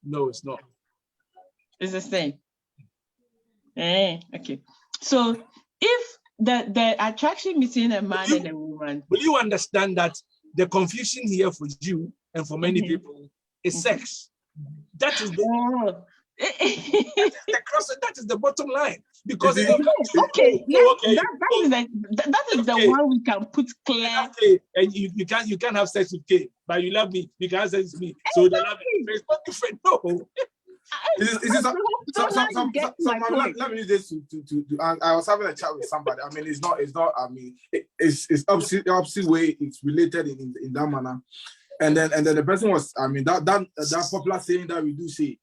No, it's not. It's the same. Okay. So if the attraction between a man and a woman. Will you understand that the confusion here for you and for many people is sex? That is the that is the bottom line. Because okay, that is the one we can put clear. Okay, and you can't have sex with K, but you love me, you can have sex with me. So the love is not different. No. Let me use this to I was having a chat with somebody. I mean, it's not. I mean, it's opposite way. It's related in that manner. And then the person was. I mean, that popular saying that we do say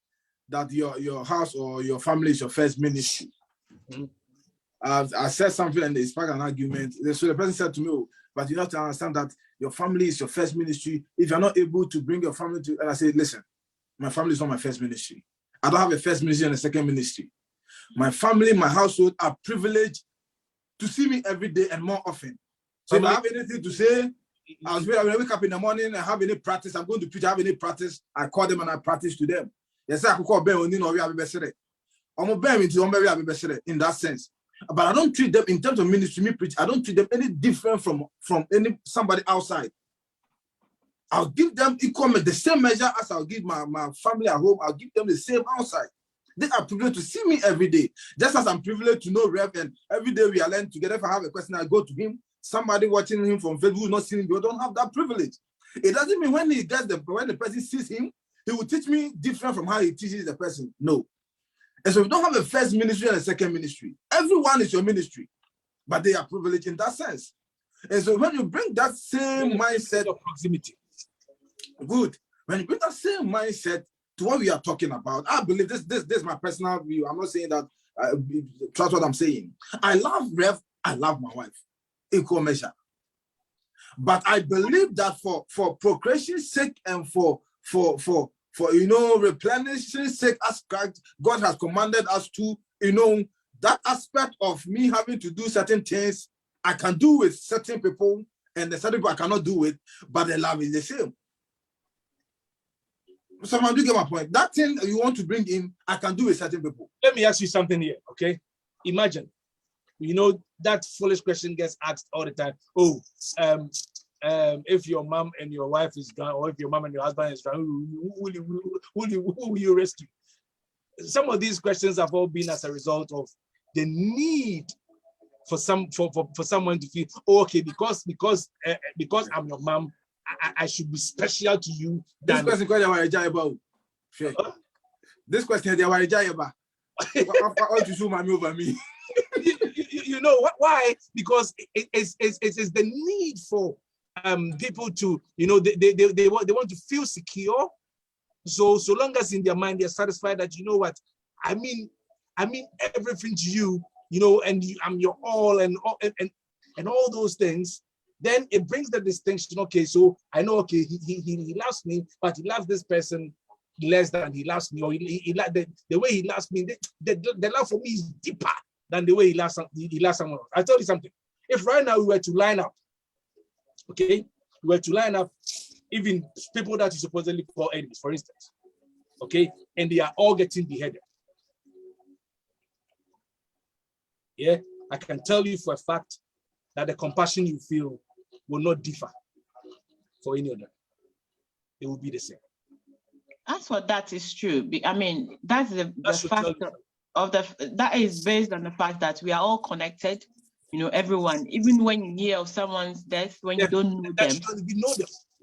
that your house or your family is your first ministry. Mm-hmm. I said something and it sparked an argument. So the person said to me, "Oh, but you have to understand that your family is your first ministry. If you're not able to bring your family to," and I said, "Listen, my family is not my first ministry. I don't have a first ministry and a second ministry. My family, my household are privileged to see me every day and more often. So if I have anything to say, when I wake up in the morning and have any practice, I'm going to preach, I have any practice, I call them and I practice to them. Yes, I could call Ben in that sense. But I don't treat them in terms of ministry, me preach, I don't treat them any different from somebody outside. I'll give them equal, the same measure as I'll give my family at home. I'll give them the same outside. They are privileged to see me every day. Just as I'm privileged to know Rev, and every day we are learning together. If I have a question, I go to him. Somebody watching him from Facebook who's not seeing him, they don't have that privilege. It doesn't mean when the person sees him, he will teach me different from how he teaches the person. No. And so we don't have a first ministry and a second ministry. Everyone is your ministry, but they are privileged in that sense. And so when you bring that same mindset of proximity, good. When you bring that same mindset to what we are talking about, I believe this is my personal view. I'm not saying that, trust what I'm saying. I love Rev, I love my wife, equal measure. But I believe that for procreation's sake and for replenishing's sake, as God has commanded us to, that aspect of me having to do certain things, I can do with certain people, and the certain people I cannot do with, but the love is the same. Someone do get my point. That thing you want to bring in, I can do with certain people. Let me ask you something here, okay? Imagine, that foolish question gets asked all the time. Oh, if your mom and your wife is gone, or if your mom and your husband is gone, who will you rescue? Some of these questions have all been as a result of the need for someone to feel, oh, okay, because I'm your mom, I should be special to you. This question to show my over me. You know what? Why? Because it's the need for people to, they want to feel secure. So long as in their mind they're satisfied that, you know what, I mean everything to you, and I'm your all and all those things. Then it brings the distinction. Okay, so I know, okay, he loves me, but he loves this person less than he loves me, or the way he loves me, the love for me is deeper than the way he loves someone else. I'll tell you something. If right now we were to line up, okay, even people that you supposedly call enemies, for instance, okay, and they are all getting beheaded. Yeah, I can tell you for a fact that the compassion you feel will not differ for any of them. It will be the same. As for that is true. I mean, that's the factor of that is based on the fact that we are all connected. Everyone, even when you hear of someone's death, when you don't know them,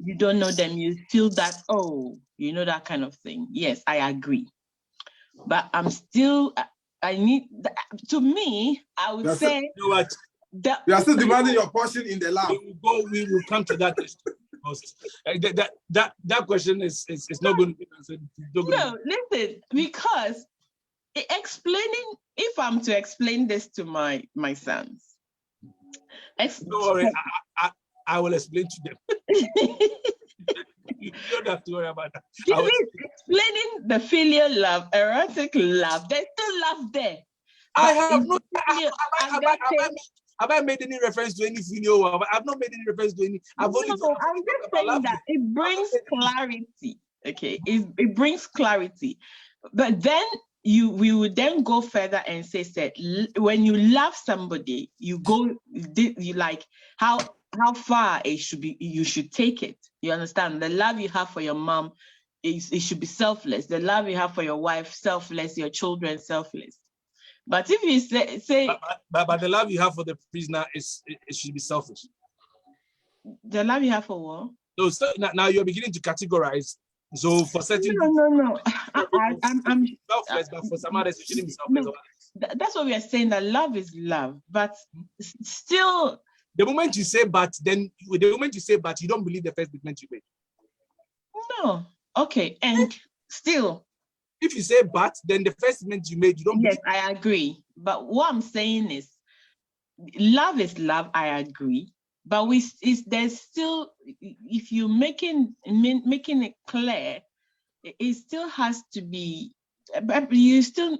you don't know them, you feel that, that kind of thing. Yes, I agree. But I'm still, I would say, you know what? You are still demanding your portion in the lab. We will come to that. that question is not going to be answered. No, listen, because if I'm to explain this to my sons, Don't worry, I will explain to them. You don't have to worry about that. I will Explaining the filial love, erotic love, there's still love there. I But have it's not. filial agape. Have I made any reference to any video? I've not made any reference to any. I've only. No, I'm just saying that it brings clarity. Okay, it brings clarity. But then we would then go further and say, when you love somebody, you like how far it should be. You should take it. You understand? The love you have for your mom, it should be selfless. The love you have for your wife, selfless. Your children, selfless. But if you say but the love you have for the prisoner it should be selfish. The love you have for what? So now you're beginning to categorize. So for certain no. I'm selfless, but for some others, you shouldn't be selfless. No, that's what we are saying. That love is love, but still. The moment you say but, then you don't believe the first statement you made. No. Okay, and still. If you say but, then the first statement you made, you don't. Yes, I agree. But what I'm saying is, love is love. I agree. But there's still, if you're making it clear, it still has to be. But you still.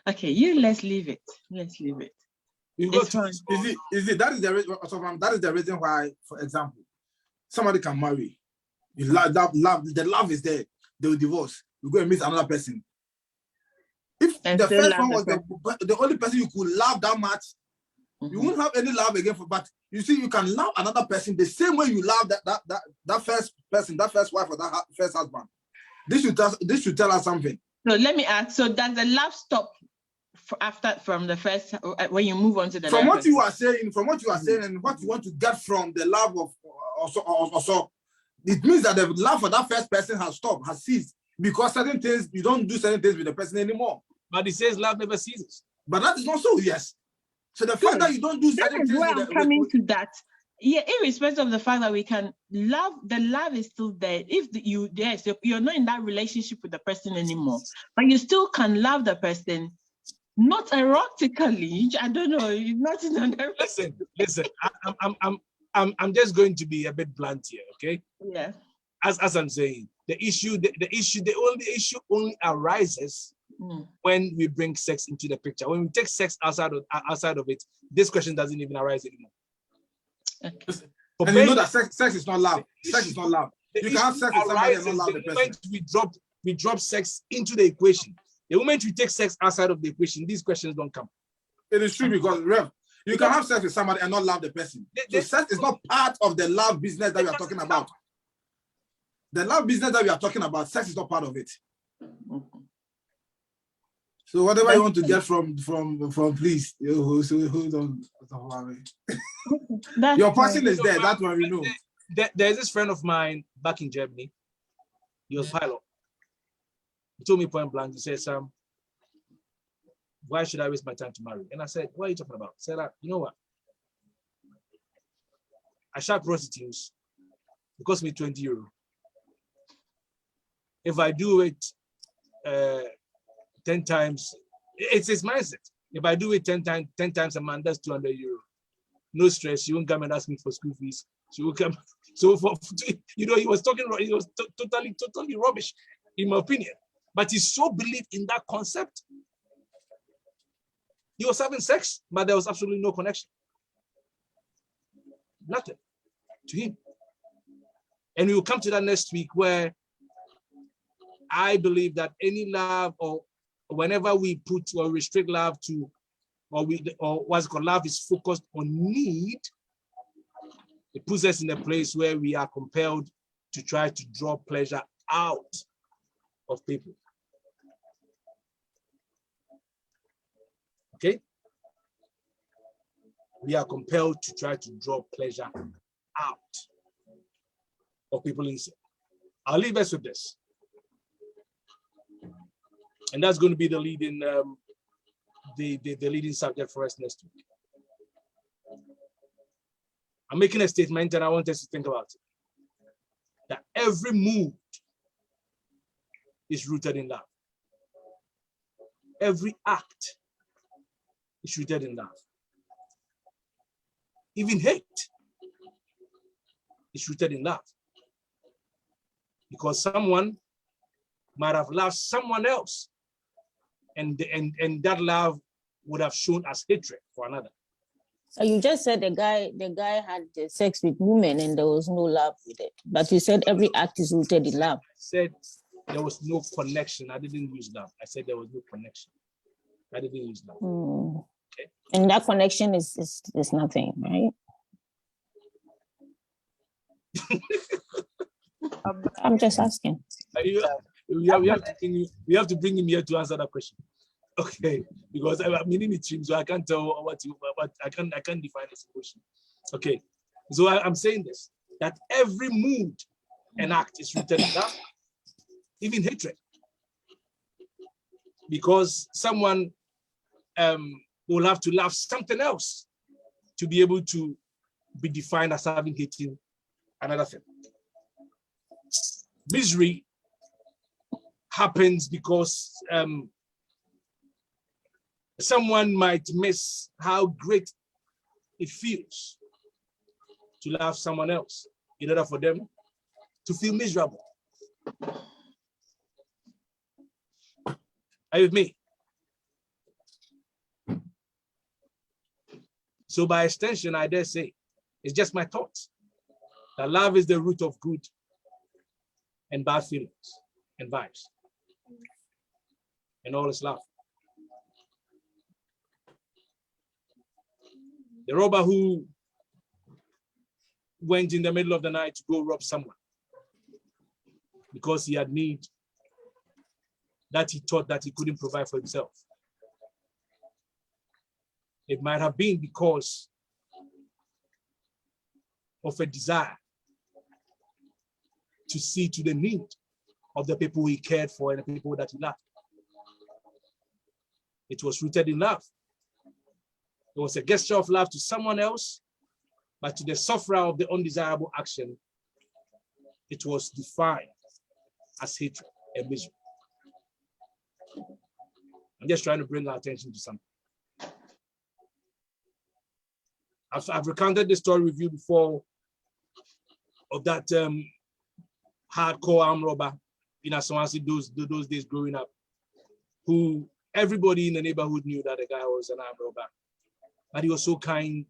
Okay, let's leave it. Let's leave it. It's fine. That is the reason why, for example, somebody can marry. You love, the love is there. They will divorce. You go and meet another person. If the first one was the only person you could love that much, you won't have any love again. But you see, you can love another person the same way you love that first person, that first wife or that first husband. This should tell us something. So let me ask. So does the love stop from the first when you move on to the? From what you are saying, and what you want to get from the love of also, it means that the love for that first person has stopped, has ceased. Because certain things, you don't do certain things with the person anymore. But it says love never ceases. But that is not so, yes. So the fact that you don't do certain things. That is where I'm coming to that. Yeah, irrespective of the fact that we can love, the love is still there. If you're not in that relationship with the person anymore, but you still can love the person, not erotically. I don't know, not in a Listen. I'm just going to be a bit blunt here, okay? Yeah. As I'm saying, the only issue only arises when we bring sex into the picture. When we take sex outside of it, this question doesn't even arise anymore. Okay. And you know that sex is not love. Sex is not love. You can have sex with somebody and not love the person. Moment we drop sex into the equation, the moment we take sex outside of the equation, these questions don't come. It is true because, Rev, you can have sex with somebody and not love the person. So sex is not part of the love business that we are talking about. The love business that we are talking about, sex is not part of it. So whatever you want to get from please, hold on. Your passion is there. That's what we know. There's this friend of mine back in Germany. He was a pilot. He told me point blank. He said, Sam, why should I waste my time to marry? And I said, what are you talking about? He said, you know what? I shot prostitutes. It cost me 20 euro. If I do it 10 times, it's his mindset. If I do it 10 times a month, that's 200 euro. No stress. You won't come and ask me for school fees. She will come. So he was talking. He was totally rubbish, in my opinion. But he so believed in that concept. He was having sex, but there was absolutely no connection. Nothing to him. And we will come to that next week where I believe that any love or whenever we put or restrict love to, or what's called love is focused on need, it puts us in a place where we are compelled to try to draw pleasure out of people. Okay? We are compelled to try to draw pleasure out of people inside. I'll leave us with this. And that's going to be the leading the leading subject for us next week. I'm making a statement and I want us to think about it. That every mood is rooted in love. Every act is rooted in love. Even hate is rooted in love. Because someone might have loved someone else, and that love would have shown as hatred for another. So you just said the guy had sex with women and there was no love with it. But you said every act is rooted in love. I said there was no connection. I didn't use love. I said there was no connection. I didn't use love. Okay. And that connection is nothing, right? I'm just asking. We have to bring him here to answer that question. Okay, because I'm in it, so I can't tell what I can't define this question. Okay, so I'm saying this, that every mood and act is rooted in love, even hatred. Because someone will have to love something else to be able to be defined as having hating another thing. Misery happens because someone might miss how great it feels to love someone else in order for them to feel miserable. Are you with me? So by extension, I dare say, it's just my thoughts, that love is the root of good and bad feelings and vibes. And all is love. The robber who went in the middle of the night to go rob someone because he had need that he thought that he couldn't provide for himself. It might have been because of a desire to see to the need of the people he cared for and the people that he loved. It was rooted in love. It was a gesture of love to someone else, but to the sufferer of the undesirable action, it was defined as hatred and misery. I'm just trying to bring our attention to something. I've recounted this story with you before of that hardcore armed robber in Asawasi those days growing up, who everybody in the neighborhood knew that the guy was an armed robber. But he was so kind, he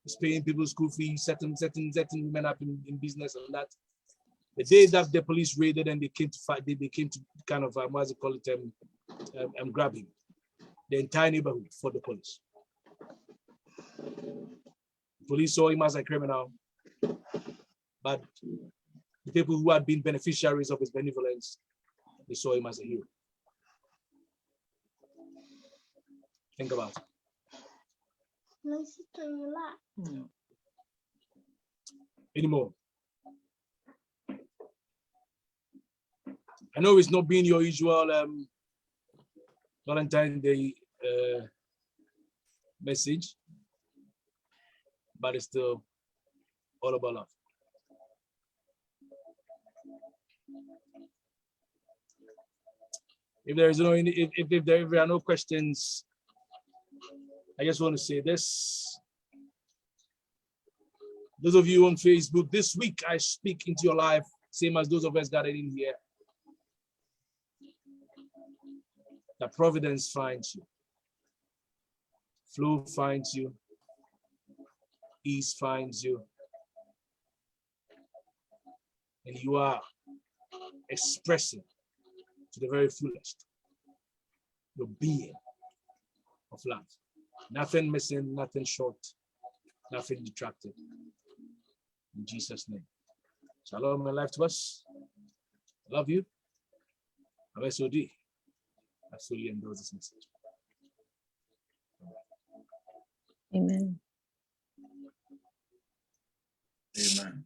was paying people school fees, setting women up in business and that. The day that the police raided and they came to fight, they came to kind of, what's it called, grab him. The entire neighborhood fought the police. The police saw him as a criminal, but the people who had been beneficiaries of his benevolence, they saw him as a hero. Think about it. No. Anymore. I know it's not been your usual Valentine's Day message, but it's still all about love. If there is no, if there are no questions, I just want to say this. Those of you on Facebook, this week I speak into your life, same as those of us gathered in here. That providence finds you. Flow finds you. Ease finds you. And you are expressing to the very fullest your being of love. Nothing missing, nothing short, nothing detracted. In Jesus' name. Shalom and life to us. I love you. I'm SOD. I fully endorse this message. Amen. Amen.